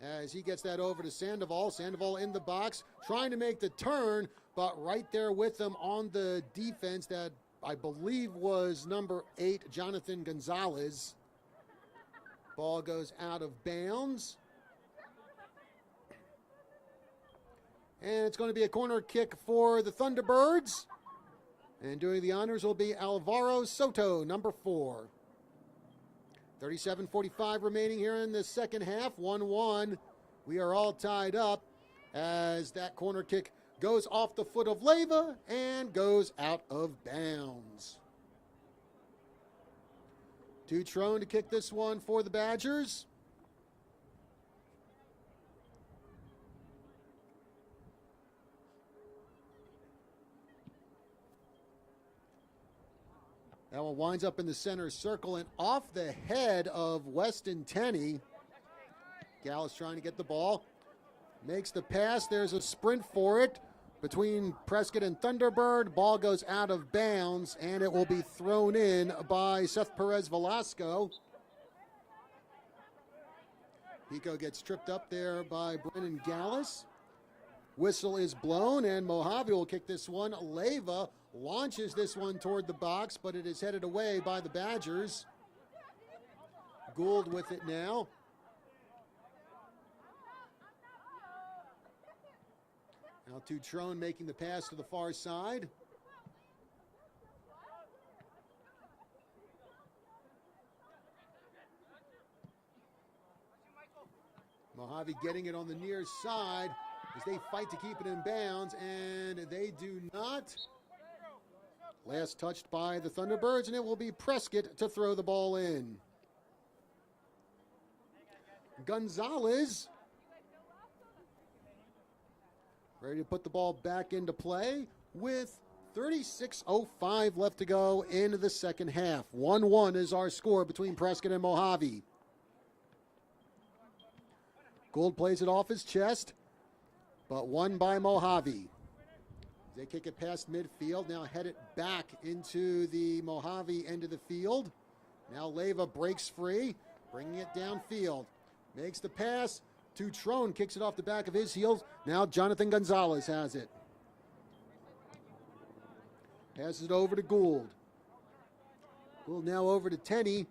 as he gets that over to Sandoval. Sandoval in the box, trying to make the turn, but right there with him on the defense that I believe was number 8, Jonathan Gonzalez. Ball goes out of bounds. And it's going to be a corner kick for the Thunderbirds. And doing the honors will be Alvaro Soto, number 4. 37:45 remaining here in the second half, 1-1. We are all tied up as that corner kick goes off the foot of Leyva and goes out of bounds. Dutrone to kick this one for the Badgers. That one winds up in the center circle and off the head of Weston Tenney. Gallus trying to get the ball. Makes the pass. There's a sprint for it between Prescott and Thunderbird. Ball goes out of bounds, and it will be thrown in by Seth Perez Velasco. Pico gets tripped up there by Brennan Gallus. Whistle is blown, and Mojave will kick this one. Leyva launches this one toward the box, but it is headed away by the Badgers. Gould with it now. Now Dutrone making the pass to the far side. Mojave getting it on the near side as they fight to keep it in bounds, and they do not. Last touched by the Thunderbirds, and it will be Prescott to throw the ball in. Gonzalez ready to put the ball back into play with 36:05 left to go in the second half. 1-1 is our score between Prescott and Mojave. Gould plays it off his chest, but won by Mojave. They kick it past midfield, now head it back into the Mojave end of the field. Now Leyva breaks free, bringing it downfield. Makes the pass. Dutrone kicks it off the back of his heels. Now Jonathan Gonzalez has it. Passes it over to Gould. Gould now over to Tenney.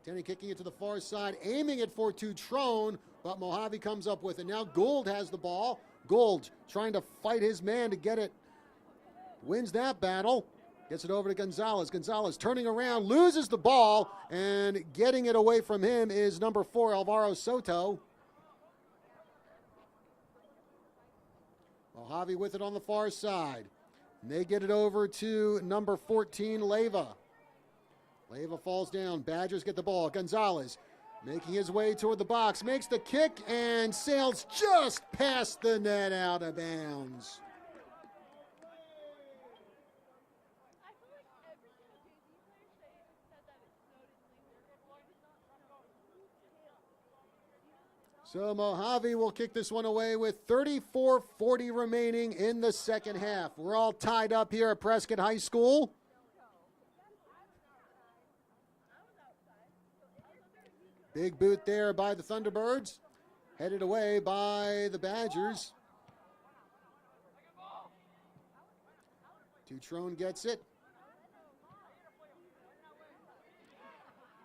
Tenney kicking it to the far side, aiming it for Dutrone, but Mojave comes up with it. Now Gould has the ball. Gould trying to fight his man to get it. Wins that battle. Gets it over to Gonzalez. Gonzalez turning around, loses the ball, and getting it away from him is number 4, Alvaro Soto. Mojave with it on the far side. And they get it over to number 14, Leyva. Leyva falls down. Badgers get the ball. Gonzalez Making his way toward the box, makes the kick and sails just past the net, out of bounds. So Mojave will kick this one away with 34:40 remaining in the second half. We're all tied up here at Prescott High School. Big boot there by the Thunderbirds. Headed away by the Badgers. Tutrone gets it.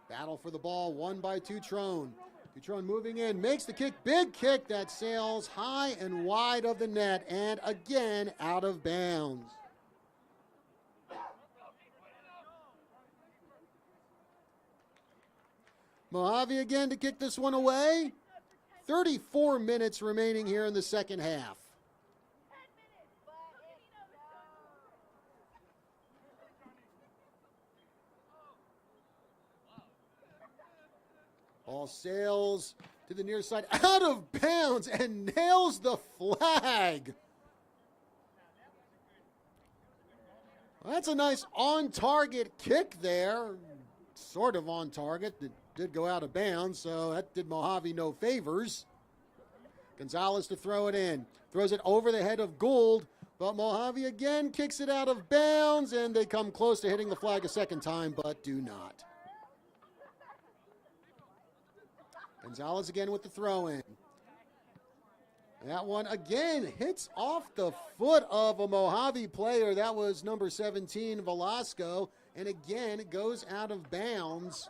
Battle for the ball, won by Tutrone. Tutrone moving in, makes the kick, big kick that sails high and wide of the net, and again out of bounds. Mojave again to kick this one away. 34 minutes remaining here in the second half. Ball sails to the near side, out of bounds, and nails the flag. Well, that's a nice on-target kick there. Sort of on target. It did go out of bounds, so that did Mojave no favors. Gonzalez to throw it in. Throws it over the head of Gould, but Mojave again kicks it out of bounds, and they come close to hitting the flag a second time, but do not. Gonzalez again with the throw-in. That one again hits off the foot of a Mojave player. That was number 17, Velasco, and again it goes out of bounds.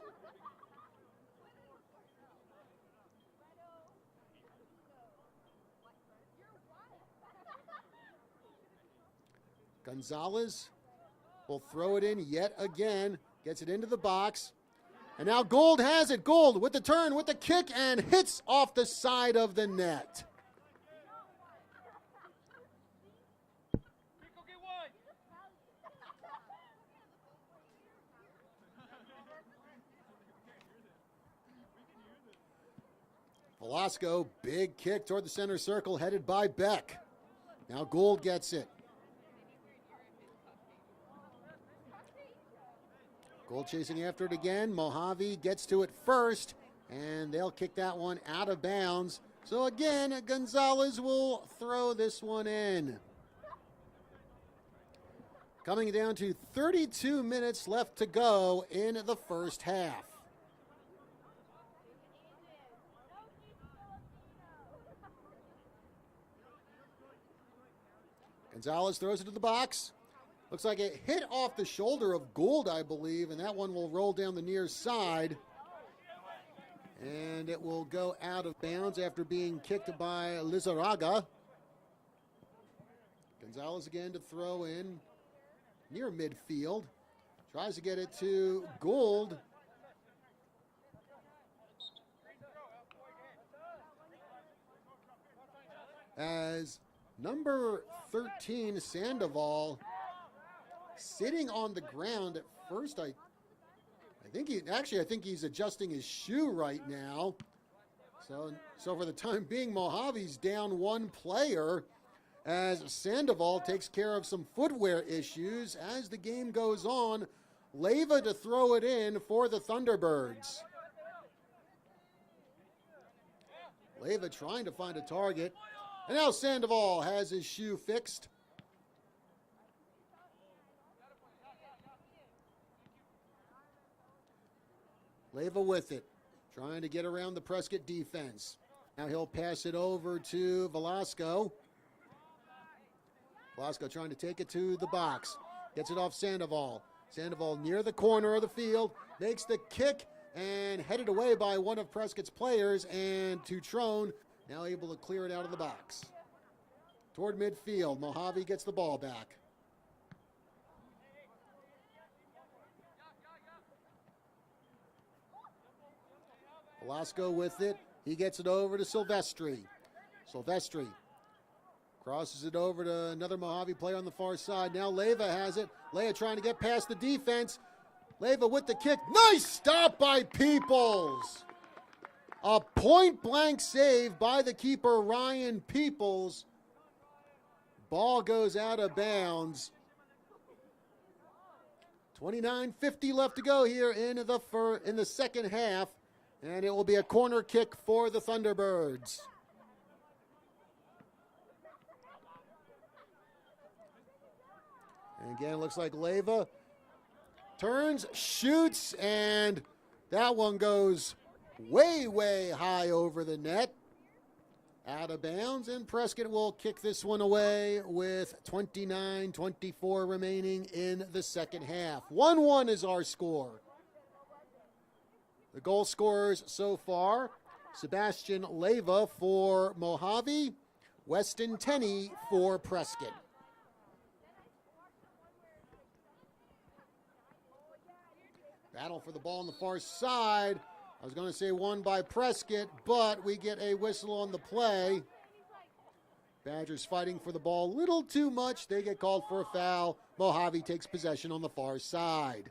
Gonzalez will throw it in yet again, gets it into the box. And now Gould has it. Gould with the turn, with the kick, and hits off the side of the net. Velasco, big kick toward the center circle, headed by Beck. Now Gould gets it. Gould chasing after it again. Mojave gets to it first, and they'll kick that one out of bounds. So again, Gonzalez will throw this one in. Coming down to 32 minutes left to go in the first half. Gonzalez throws it to the box. Looks like it hit off the shoulder of Gould, I believe, and that one will roll down the near side. And it will go out of bounds after being kicked by Lizarraga. Gonzalez again to throw in near midfield. Tries to get it to Gould. As number 13, Sandoval, sitting on the ground at first. I think he's adjusting his shoe right now. So for the time being, Mojave's down one player as Sandoval takes care of some footwear issues. As the game goes on, Leyva to throw it in for the Thunderbirds. Leyva trying to find a target. And now Sandoval has his shoe fixed. Leyva with it, trying to get around the Prescott defense. Now he'll pass it over to Velasco. Velasco trying to take it to the box. Gets it off Sandoval. Sandoval near the corner of the field, makes the kick, and headed away by one of Prescott's players, and Tutrone now able to clear it out of the box. Toward midfield, Mojave gets the ball back. Velasco with it. He gets it over to Silvestri. Silvestri crosses it over to another Mojave player on the far side. Now Leyva has it. Leyva trying to get past the defense. Leyva with the kick. Nice stop by Peoples. A point-blank save by the keeper, Ryan Peoples. Ball goes out of bounds. 29:50 left to go here in the second half, and it will be a corner kick for the Thunderbirds. And again, it looks like Leyva turns, shoots, and that one goes way, way high over the net. Out of bounds, and Prescott will kick this one away with 29:24 remaining in the second half. 1-1 is our score. The goal scorers so far, Sebastian Leyva for Mojave, Weston Tenney for Prescott. Battle for the ball on the far side. I was going to say won by Prescott, but we get a whistle on the play. Badgers fighting for the ball a little too much. They get called for a foul. Mojave takes possession on the far side.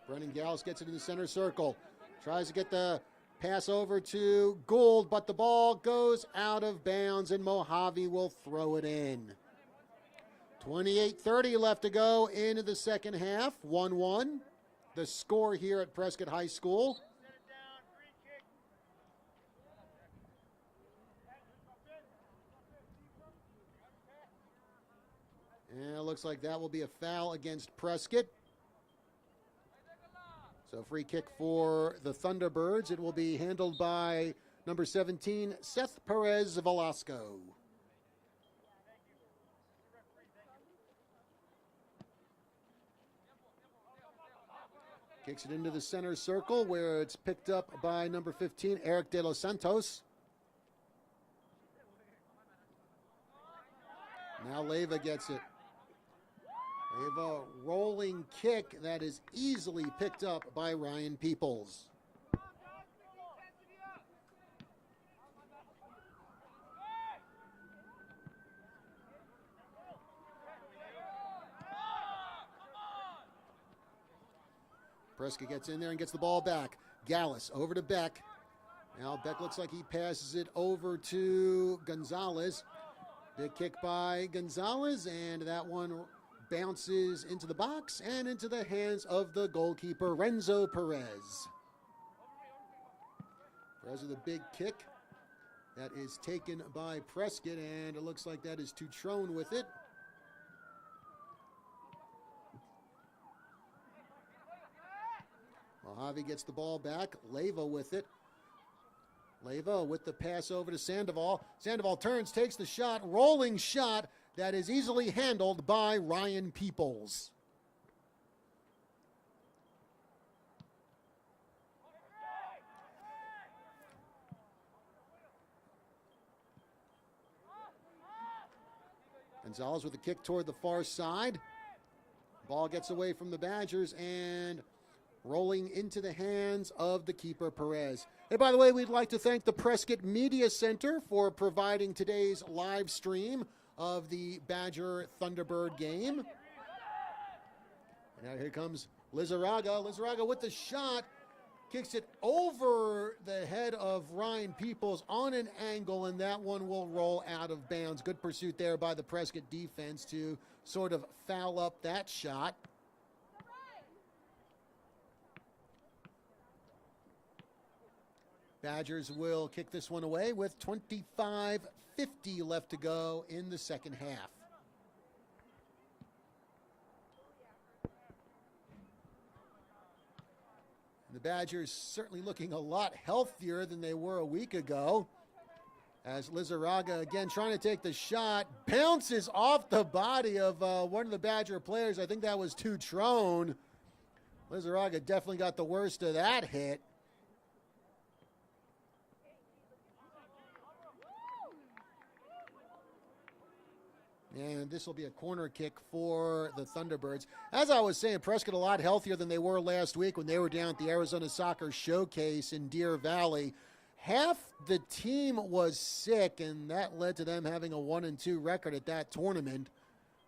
Brennan Gallus gets it in the center circle. Tries to get the pass over to Gould, but the ball goes out of bounds, and Mojave will throw it in. 28:30 left to go into the second half. 1-1. The score here at Prescott High School. And it looks like that will be a foul against Prescott. So free kick for the Thunderbirds. It will be handled by number 17, Seth Perez Velasco. Kicks it into the center circle where it's picked up by number 15, Eric De Los Santos. Now Leyva gets it. Leyva rolling kick that is easily picked up by Ryan Peoples. Prescott gets in there and gets the ball back. Gallus over to Beck. Now Beck looks like he passes it over to Gonzalez. Big kick by Gonzalez, and that one bounces into the box and into the hands of the goalkeeper, Renzo Perez. Perez with a big kick. That is taken by Prescott, and it looks like that is Tutrone with it. Mojave gets the ball back. Leyva with it. Leyva with the pass over to Sandoval. Sandoval turns, takes the shot, rolling shot that is easily handled by Ryan Peoples. Gonzalez with a kick toward the far side. Ball gets away from the Badgers and rolling into the hands of the keeper, Perez. And by the way, we'd like to thank the Prescott Media Center for providing today's live stream of the Badger Thunderbird game. And now here comes Lizarraga. Lizarraga with the shot. Kicks it over the head of Ryan Peoples on an angle, and that one will roll out of bounds. Good pursuit there by the Prescott defense to sort of foul up that shot. Badgers will kick this one away with 25:50 left to go in the second half. The Badgers certainly looking a lot healthier than they were a week ago. As Lizarraga again trying to take the shot, bounces off the body of one of the Badger players. I think that was Tutrone. Lizarraga definitely got the worst of that hit. And this will be a corner kick for the Thunderbirds. As I was saying, Prescott a lot healthier than they were last week when they were down at the Arizona Soccer Showcase in Deer Valley. Half the team was sick, and that led to them having a 1-2 record at that tournament.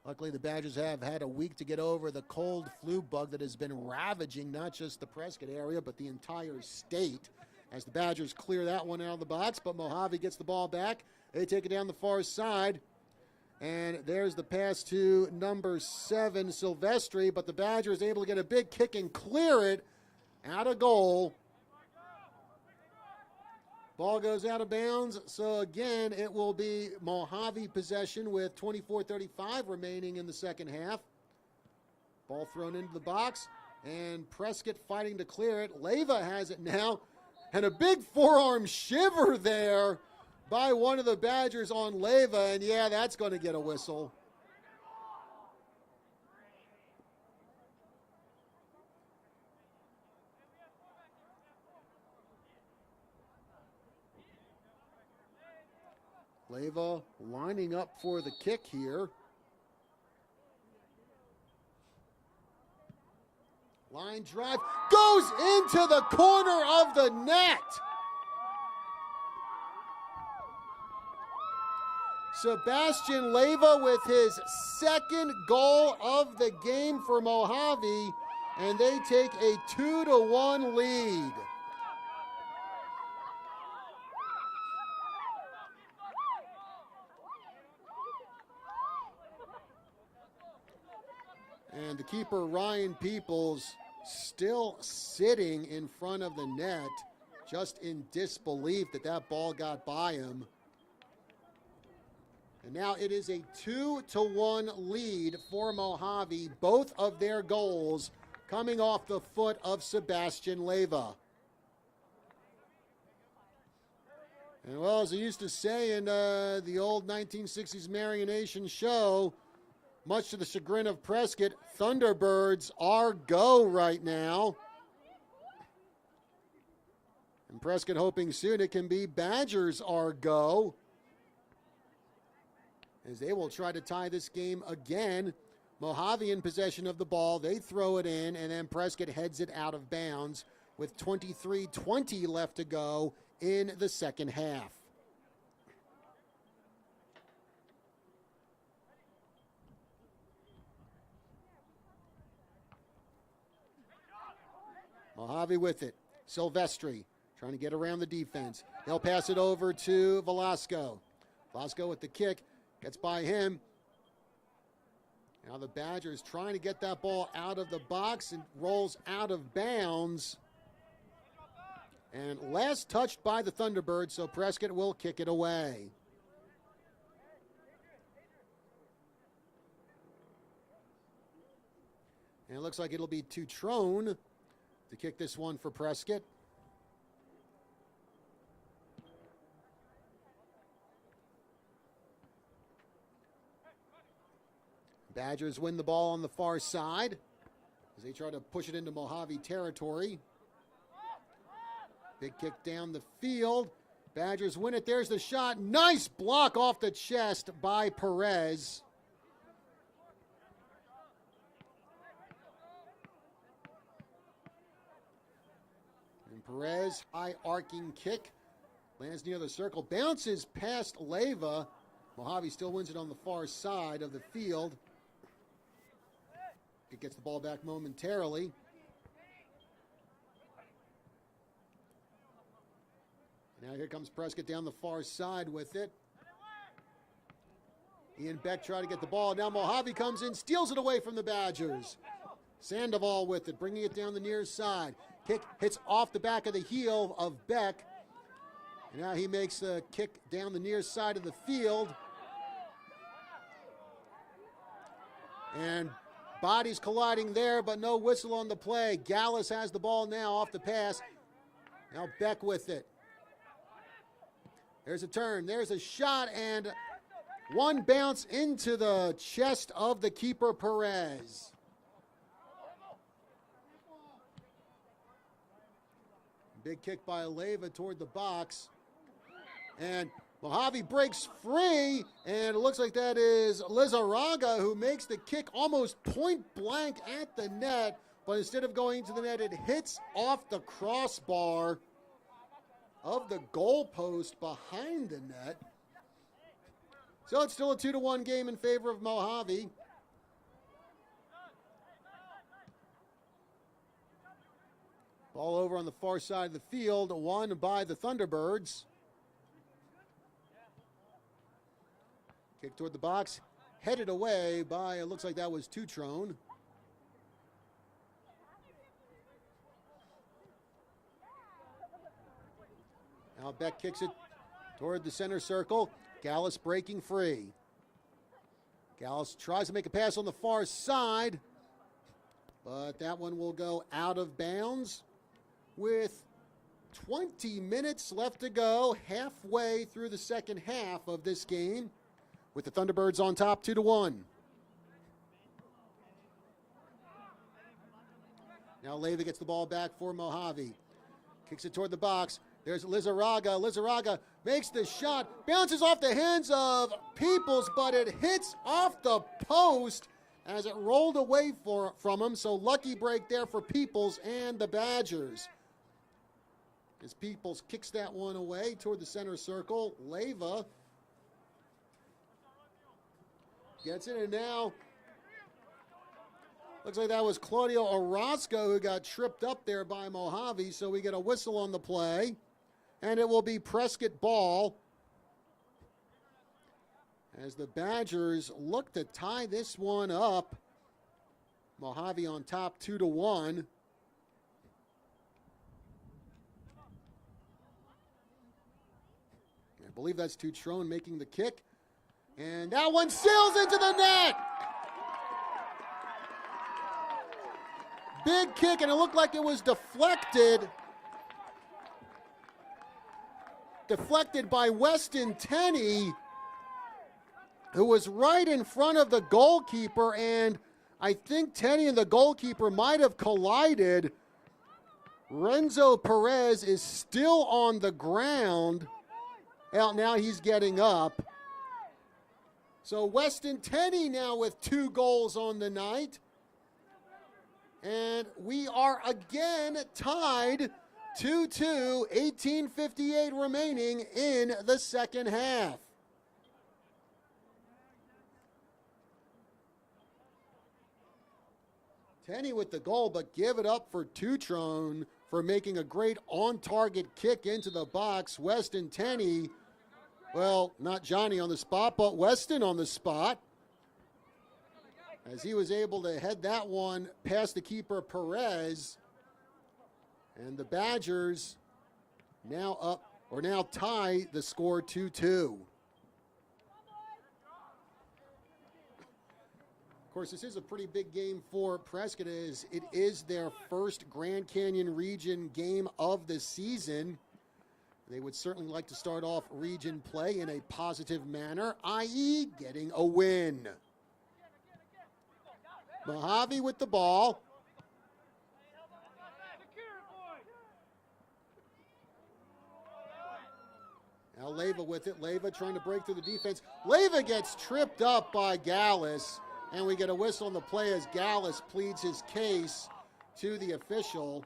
Luckily, the Badgers have had a week to get over the cold flu bug that has been ravaging not just the Prescott area, but the entire state. As the Badgers clear that one out of the box, but Mojave gets the ball back. They take it down the far side. And there's the pass to number 7, Silvestri, but the Badgers able to get a big kick and clear it out of goal. Ball goes out of bounds, so again, it will be Mojave possession with 24:35 remaining in the second half. Ball thrown into the box, and Prescott fighting to clear it. Leyva has it now, and a big forearm shiver there by one of the Badgers on Leyva, and yeah, that's going to get a whistle. Leyva lining up for the kick here. Line drive goes into the corner of the net. Sebastian Leyva with his second goal of the game for Mojave, and they take a 2-1 lead. And the keeper, Ryan Peoples, still sitting in front of the net, just in disbelief that that ball got by him. And now it is a 2-1 lead for Mojave, both of their goals coming off the foot of Sebastian Leyva. And well, as I used to say in the old 1960s Marion Nation show, much to the chagrin of Prescott, Thunderbirds are go right now. And Prescott hoping soon it can be Badgers are go, as they will try to tie this game again. Mojave in possession of the ball. They throw it in, and then Prescott heads it out of bounds with 23:20 left to go in the second half. Mojave with it. Silvestri trying to get around the defense. They'll pass it over to Velasco. Velasco with the kick. Gets by him. Now the Badgers trying to get that ball out of the box and rolls out of bounds. And last touched by the Thunderbirds, so Prescott will kick it away. And it looks like it'll be Tutrone to kick this one for Prescott. Badgers win the ball on the far side as they try to push it into Mojave territory. Big kick down the field. Badgers win it. There's the shot. Nice block off the chest by Perez. And Perez, high arcing kick. Lands near the circle. Bounces past Leyva. Mojave still wins it on the far side of the field. It gets the ball back momentarily. Now here comes Prescott down the far side with it. Ian Beck trying to get the ball. Now Mojave comes in, steals it away from the Badgers. Sandoval with it, bringing it down the near side. Kick hits off the back of the heel of Beck. And now he makes a kick down the near side of the field. And bodies colliding there, but no whistle on the play. Gallus has the ball now off the pass. Now Beck with it. There's a turn. There's a shot, and one bounce into the chest of the keeper, Perez. Big kick by Leyva toward the box. And Mojave breaks free, and it looks like that is Lizarraga who makes the kick almost point blank at the net, but instead of going to the net, it hits off the crossbar of the goalpost behind the net. So it's still a 2-1 game in favor of Mojave. Ball over on the far side of the field, won by the Thunderbirds. Kick toward the box, headed away by, it looks like that was Tutrone. Now Beck kicks it toward the center circle. Gallus breaking free. Gallus tries to make a pass on the far side, but that one will go out of bounds with 20 minutes left to go, halfway through the second half of this game, with the Thunderbirds on top 2-1. Now Leyva gets the ball back for Mojave. Kicks it toward the box. There's Lizarraga. Lizarraga makes the shot. Bounces off the hands of Peoples, but it hits off the post as it rolled away from him. So lucky break there for Peoples and the Badgers. As Peoples kicks that one away toward the center circle. Leyva gets it, and now looks like that was Claudio Orozco who got tripped up there by Mojave, so we get a whistle on the play, and it will be Prescott ball as the Badgers look to tie this one up. Mojave on top 2-1. I believe that's Tutrone making the kick, and that one sails into the net. Big kick, and it looked like it was deflected. Deflected by Weston Tenney, who was right in front of the goalkeeper, and I think Tenney and the goalkeeper might have collided. Renzo Perez is still on the ground. Well, now he's getting up. So Weston Tenney now with 2 goals on the night. And we are again tied 2-2, 18:58 remaining in the second half. Tenney with the goal, but give it up for Tutrone for making a great on-target kick into the box. Weston Tenney, well, not Johnny on the spot, but Weston on the spot, as he was able to head that one past the keeper Perez. And the Badgers now tie the score 2-2. Of course, this is a pretty big game for Prescott, as it is their first Grand Canyon region game of the season. They would certainly like to start off region play in a positive manner, i.e. getting a win. Mojave with the ball. Now Leyva with it. Leyva trying to break through the defense. Leyva gets tripped up by Gallus, and we get a whistle on the play as Gallus pleads his case to the official.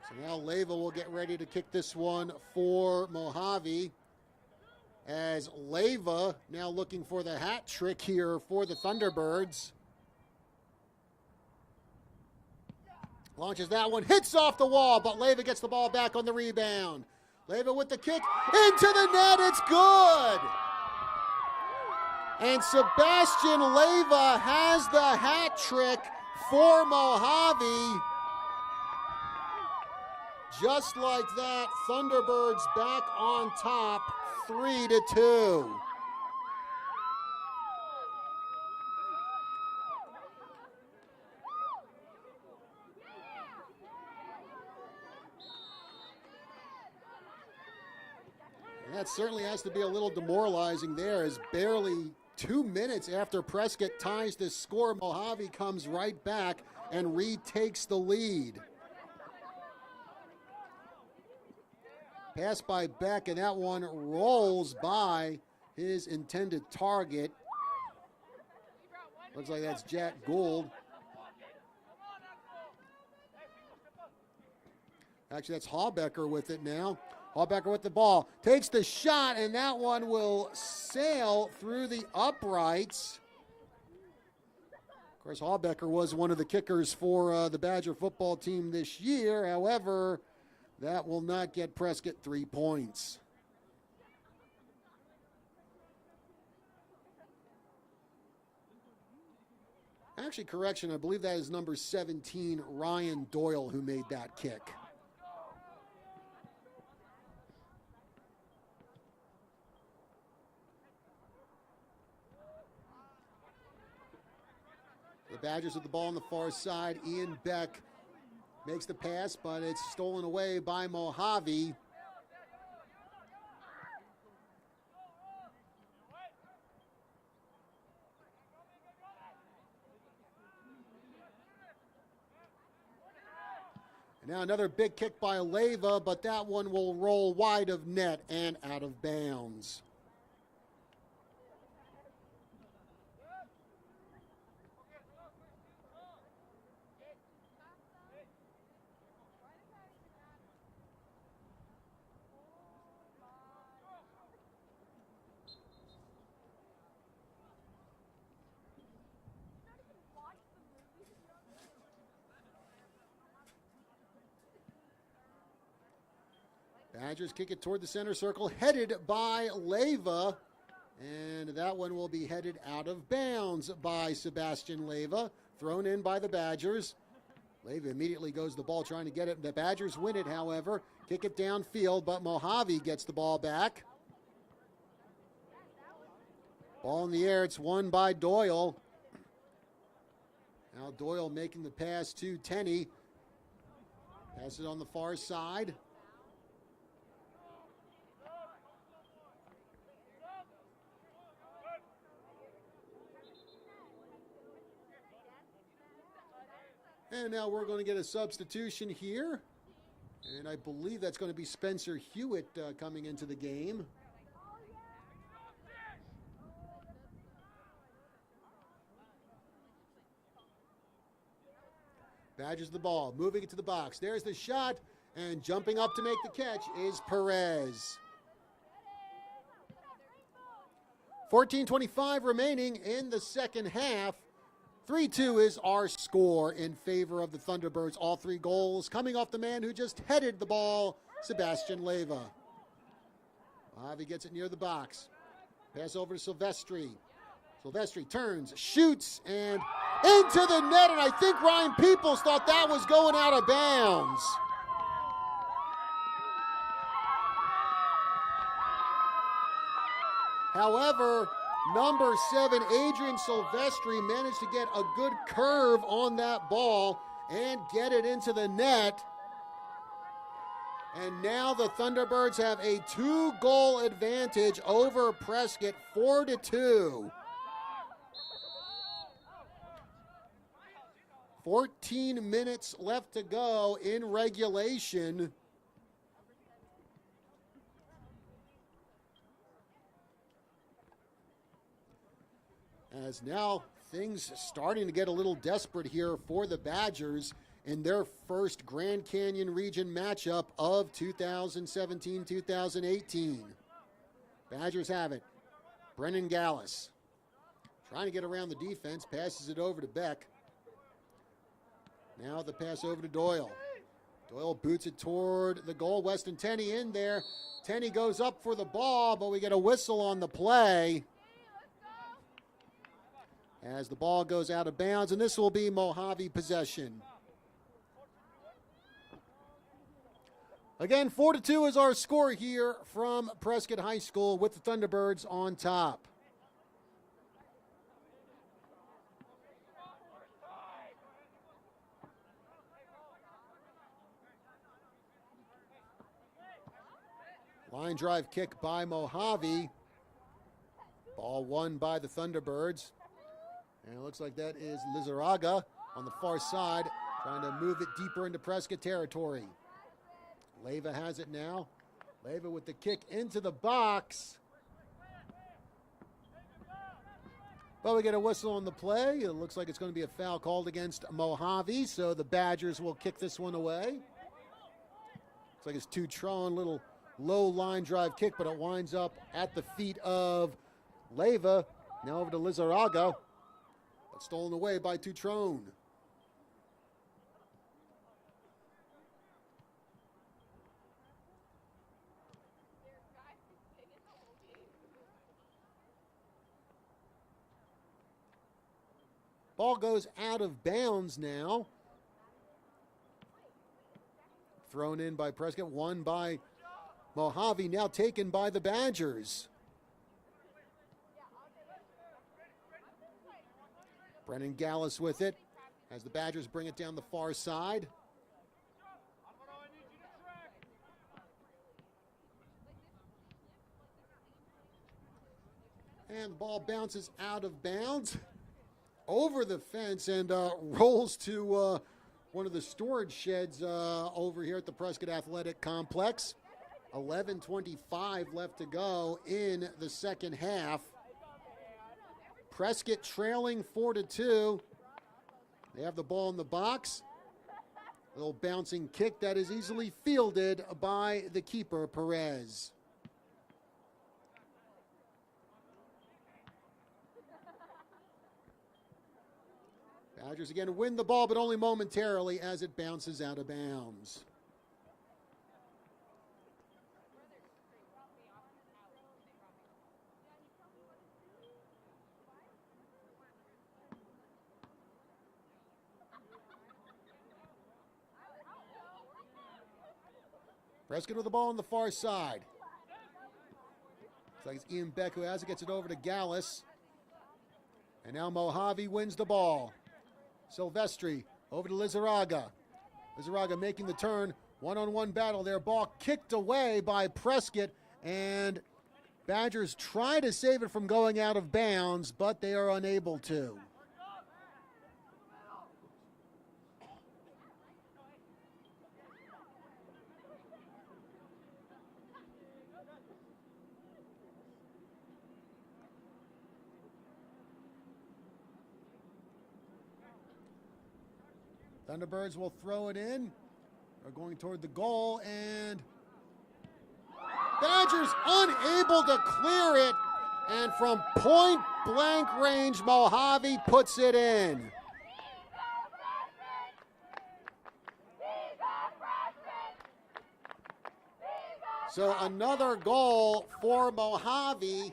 So now Leyva will get ready to kick this one for Mojave, as Leyva now looking for the hat trick here for the Thunderbirds. Launches that one, hits off the wall, but Leyva gets the ball back on the rebound. Leyva with the kick, into the net, it's good! And Sebastian Leyva has the hat trick for Mojave. Just like that, Thunderbirds back on top, 3-2. And that certainly has to be a little demoralizing there, as barely 2 minutes after Prescott ties the score, Mojave comes right back and retakes the lead. Pass by Beck, and that one rolls by his intended target. Looks like that's Jack Gould. Actually, that's Haubecker with it now. Hallbecker with the ball. Takes the shot, and that one will sail through the uprights. Of course, Hallbecker was one of the kickers for the Badger football team this year. However, that will not get Prescott 3 points. Actually, correction, I believe that is number 17, Ryan Doyle, who made that kick. The Badgers with the ball on the far side. Ian Beck makes the pass, but it's stolen away by Mojave. And now another big kick by Leyva, but that one will roll wide of net and out of bounds. Badgers kick it toward the center circle, headed by Leyva. And that one will be headed out of bounds by Sebastian Leyva. Thrown in by the Badgers. Leyva immediately goes to the ball trying to get it. The Badgers win it, however. Kick it downfield, but Mojave gets the ball back. Ball in the air. It's won by Doyle. Now Doyle making the pass to Tenney. Pass it on the far side. And now we're going to get a substitution here. And I believe that's going to be Spencer Hewitt coming into the game. Badgers the ball, moving it to the box. There's the shot, and jumping up to make the catch is Perez. 14:25 remaining in the second half. 3-2 is our score in favor of the Thunderbirds. All 3 goals coming off the man who just headed the ball, Sebastian Leyva. Mojave gets it near the box. Pass over to Silvestri. Silvestri turns, shoots, and into the net, and I think Ryan Peoples thought that was going out of bounds. However, number 7, Adrian Silvestri, managed to get a good curve on that ball and get it into the net. And now the Thunderbirds have a 2-goal advantage over Prescott, 4-2. 14 minutes left to go in regulation. As now things starting to get a little desperate here for the Badgers in their first Grand Canyon region matchup of 2017-2018. Badgers have it. Brennan Gallus trying to get around the defense, passes it over to Beck. Now the pass over to Doyle. Doyle boots it toward the goal. Weston Tenney in there. Tenney goes up for the ball, but we get a whistle on the play as the ball goes out of bounds, and this will be Mojave possession. Again, 4-2 is our score here from Prescott High School with the Thunderbirds on top. Line drive kick by Mojave. Ball won by the Thunderbirds. And it looks like that is Lizarraga on the far side, trying to move it deeper into Prescott territory. Leyva has it now. Leyva with the kick into the box. But we get a whistle on the play. It looks like it's going to be a foul called against Mojave, so the Badgers will kick this one away. Looks like it's Tutron, little low line drive kick, but it winds up at the feet of Leyva. Now over to Lizarraga, but stolen away by Tutrone. Ball goes out of bounds now. Thrown in by Prescott, won by Mojave, now taken by the Badgers. Brennan Gallus with it as the Badgers bring it down the far side. And the ball bounces out of bounds over the fence and rolls to one of the storage sheds over here at the Prescott Athletic Complex. 11:25 left to go in the second half. Prescott trailing 4-2. They have the ball in the box. A little bouncing kick that is easily fielded by the keeper, Perez. Badgers again win the ball, but only momentarily as it bounces out of bounds. Prescott with the ball on the far side. Looks like it's Ian Beck who has it, gets it over to Gallus. And now Mojave wins the ball. Silvestri over to Lizarraga. Lizarraga making the turn. One-on-one battle there. Ball kicked away by Prescott. And Badgers try to save it from going out of bounds, but they are unable to. Thunderbirds will throw it in. They're going toward the goal, and Badgers unable to clear it. And from point blank range, Mojave puts it in. So another goal for Mojave,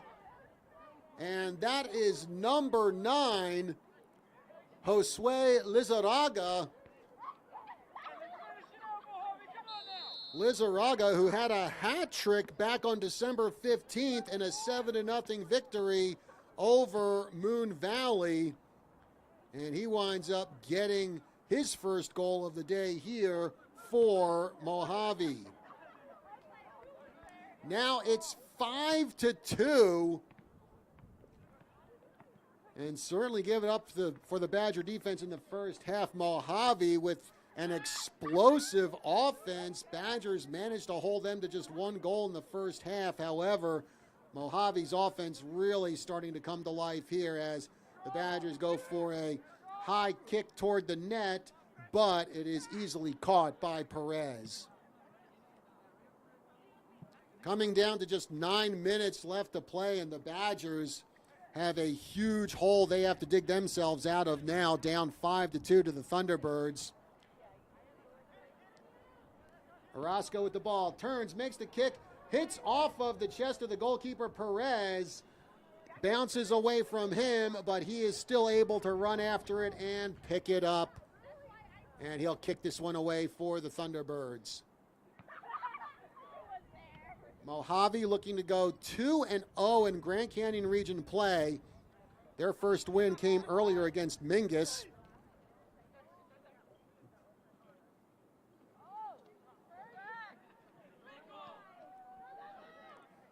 and that is number 9, Josue Lizarraga. Lizarraga, who had a hat trick back on December 15th in a 7-0 victory over Moon Valley. And he winds up getting his first goal of the day here for Mojave. Now it's 5-2. And certainly give it up for the Badger defense in the first half. Mojave with an explosive offense. Badgers managed to hold them to just 1 goal in the first half. However, Mojave's offense really starting to come to life here as the Badgers go for a high kick toward the net, but it is easily caught by Perez. Coming down to just 9 minutes left to play, and the Badgers have a huge hole they have to dig themselves out of now, down 5-2 to the Thunderbirds. Orozco with the ball, turns, makes the kick, hits off of the chest of the goalkeeper Perez, bounces away from him, but he is still able to run after it and pick it up. And he'll kick this one away for the Thunderbirds. Mojave looking to go 2-0 in Grand Canyon Region play. Their first win came earlier against Mingus.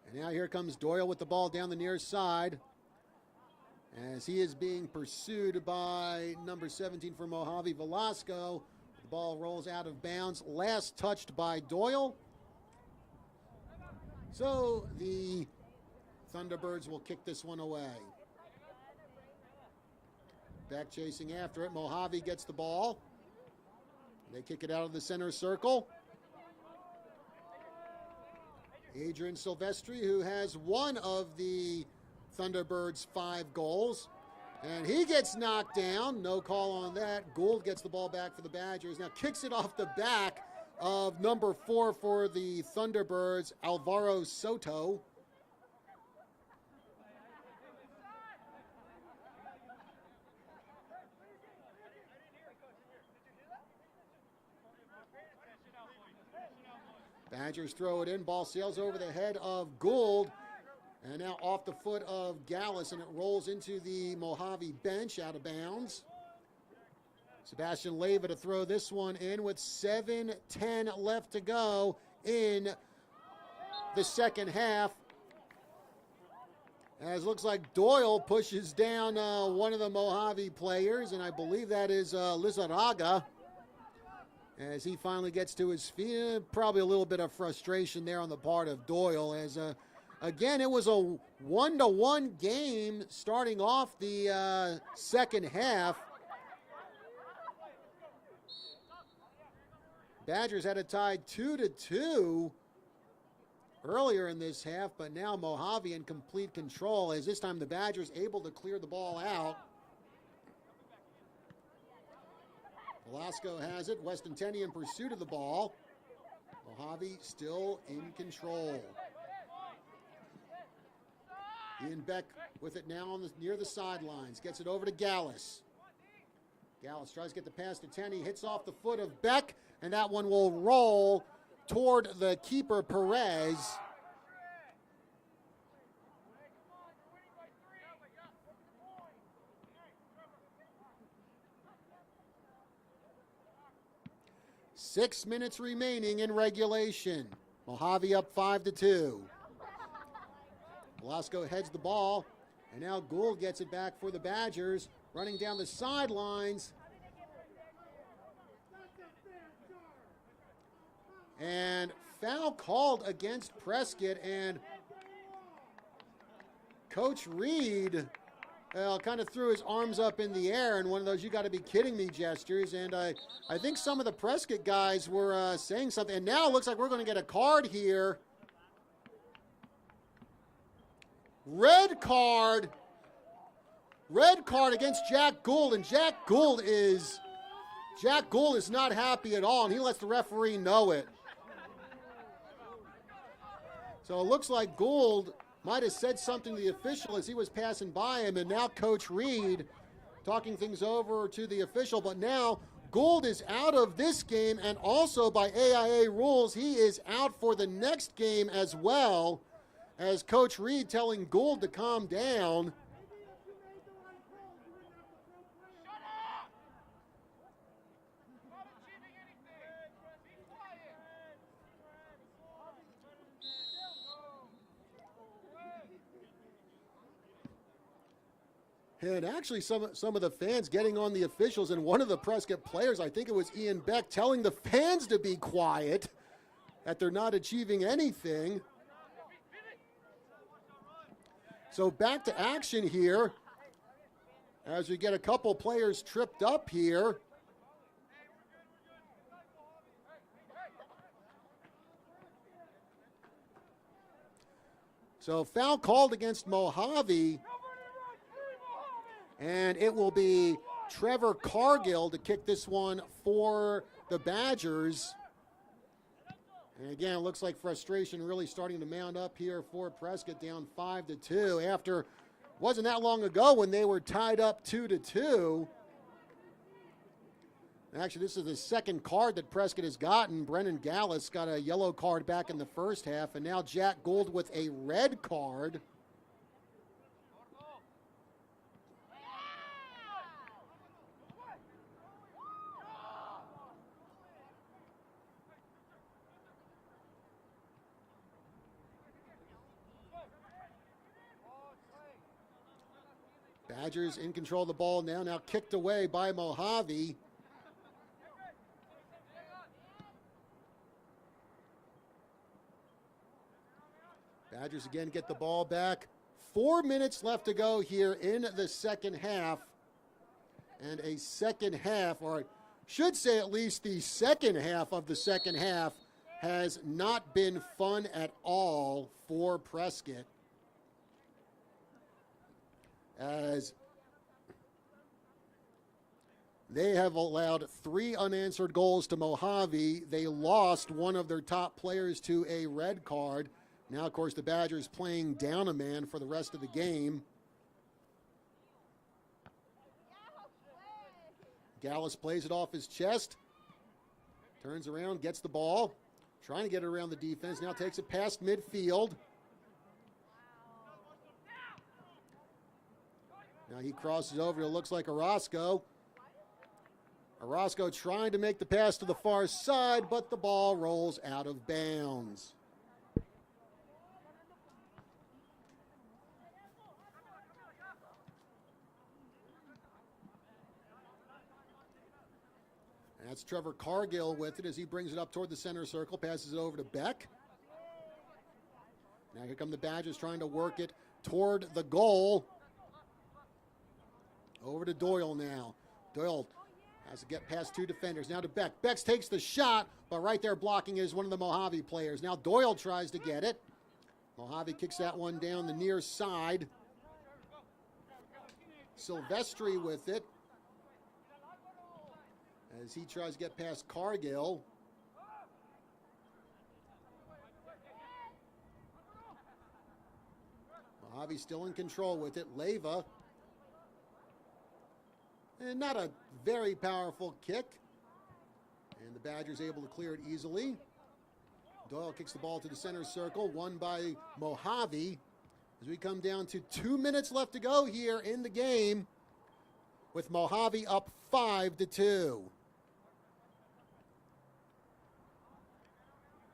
And now here comes Doyle with the ball down the near side as he is being pursued by number 17 for Mojave, Velasco. The ball rolls out of bounds, last touched by Doyle. So the Thunderbirds will kick this one away. Back chasing after it. Mojave gets the ball. They kick it out of the center circle. Adrian Silvestri, who has one of the Thunderbirds' 5 goals. And he gets knocked down. No call on that. Gould gets the ball back for the Badgers. Now kicks it off the back of number 4 for the Thunderbirds, Alvaro Soto. Badgers throw it in. Ball sails over the head of Gould. And now off the foot of Gallus, and it rolls into the Mojave bench out of bounds. Sebastian Leyva to throw this one in with 7:10 left to go in the second half. As looks like Doyle pushes down one of the Mojave players, and I believe that is Lizarraga. As he finally gets to his feet, probably a little bit of frustration there on the part of Doyle. As again, it was a 1-1 game starting off the second half. Badgers had it tied 2-2 earlier in this half, but now Mojave in complete control. As this time the Badgers able to clear the ball out. Velasco has it. Weston Tenney in pursuit of the ball. Mojave still in control. Ian Beck with it now near the sidelines. Gets it over to Gallus. Gallus tries to get the pass to Tenney. Hits off the foot of Beck. And that one will roll toward the keeper, Perez. Six minutes remaining in regulation. Mojave up 5-2. Velasco heads the ball, and now Gould gets it back for the Badgers, running down the sidelines. And foul called against Prescott, and Coach Reed kind of threw his arms up in the air in one of those "you got to be kidding me" gestures. And I think some of the Prescott guys were saying something. And now it looks like we're going to get a card here. Red card against Jack Gould. And Jack Gould is not happy at all, and he lets the referee know it. So it looks like Gould might have said something to the official as he was passing by him, and now Coach Reed talking things over to the official. But now Gould is out of this game, and also by AIA rules, he is out for the next game as well, as Coach Reed telling Gould to calm down. And actually some of the fans getting on the officials, and one of the Prescott players, I think it was Ian Beck, telling the fans to be quiet, that they're not achieving anything. So back to action here as we get a couple players tripped up here. So foul called against Mojave. And it will be Trevor Cargill to kick this one for the Badgers. And again, it looks like frustration really starting to mount up here for Prescott, down 5-2 after wasn't that long ago when they were tied up 2-2. Actually, this is the second card that Prescott has gotten. Brennan Gallus got a yellow card back in the first half, and now Jack Gould with a red card. Badgers in control of the ball now kicked away by Mojave. Badgers again get the ball back. 4 minutes left to go here in the second half. And a second half, or I should say at least the second half of the second half, has not been fun at all for Prescott, as they have allowed 3 unanswered goals to Mojave. They lost one of their top players to a red card. Now, of course, the Badgers playing down a man for the rest of the game. Gallus plays it off his chest. Turns around, gets the ball. Trying to get it around the defense. Now takes it past midfield. Now he crosses over. It looks like Orozco. Orozco trying to make the pass to the far side, but the ball rolls out of bounds. That's Trevor Cargill with it as he brings it up toward the center circle, passes it over to Beck. Now here come the Badgers trying to work it toward the goal. Over to Doyle now. Doyle has to get past 2 defenders. Now to Beck. Beck takes the shot, but right there blocking is one of the Mojave players. Now Doyle tries to get it. Mojave kicks that one down the near side. Silvestri with it, as he tries to get past Cargill. Mojave still in control with it. Leyva. And not a very powerful kick. And the Badgers able to clear it easily. Doyle kicks the ball to the center circle, won by Mojave. As we come down to 2 minutes left to go here in the game, with Mojave up 5-2.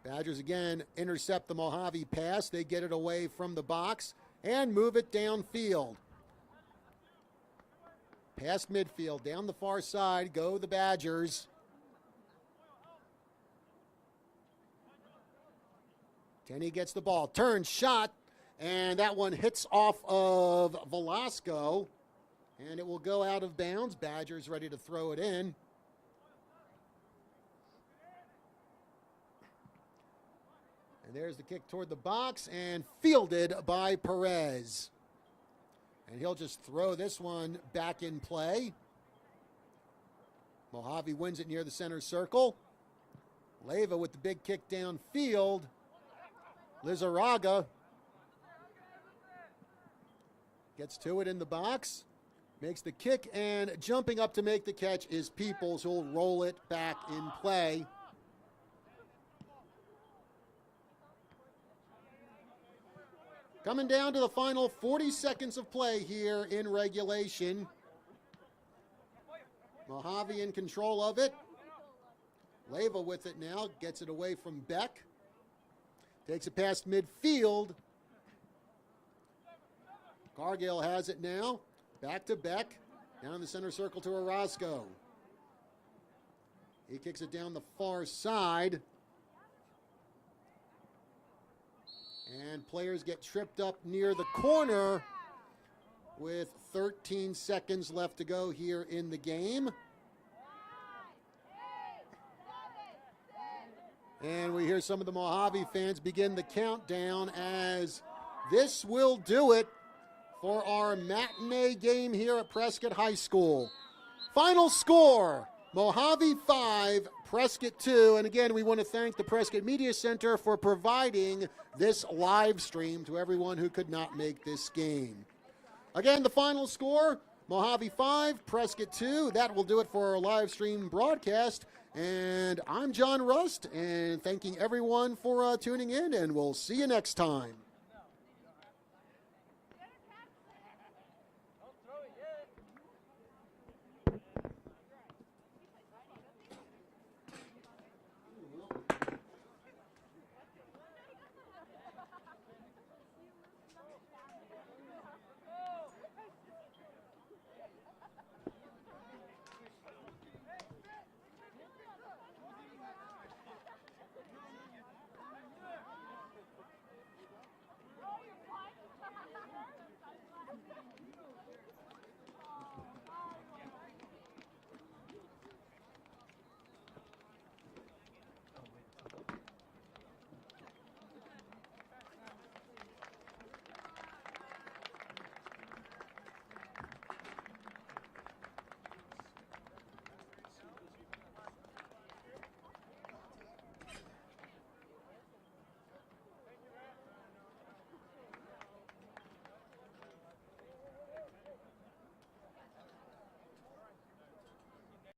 Badgers again intercept the Mojave pass. They get it away from the box and move it downfield. Past midfield, down the far side, go the Badgers. Tenney gets the ball, turns, shot, and that one hits off of Velasco, and it will go out of bounds. Badgers ready to throw it in. And there's the kick toward the box, and fielded by Perez. And he'll just throw this one back in play. Mojave wins it near the center circle. Leyva with the big kick downfield. Lizarraga gets to it in the box. Makes the kick, and jumping up to make the catch is Peoples, who'll roll it back in play. Coming down to the final 40 seconds of play here in regulation. Mojave in control of it. Leyva with it now, gets it away from Beck. Takes it past midfield. Cargill has it now. Back to Beck. Down the center circle to Orozco. He kicks it down the far side. And players get tripped up near the corner with 13 seconds left to go here in the game. And we hear some of the Mojave fans begin the countdown, as this will do it for our matinee game here at Prescott High School. Final score, Mojave 5, Prescott 2. And again, we want to thank the Prescott Media Center for providing this live stream to everyone who could not make this game. Again, the final score, Mojave 5, Prescott 2. That will do it for our live stream broadcast. And I'm John Rust, and thanking everyone for tuning in, and we'll see you next time.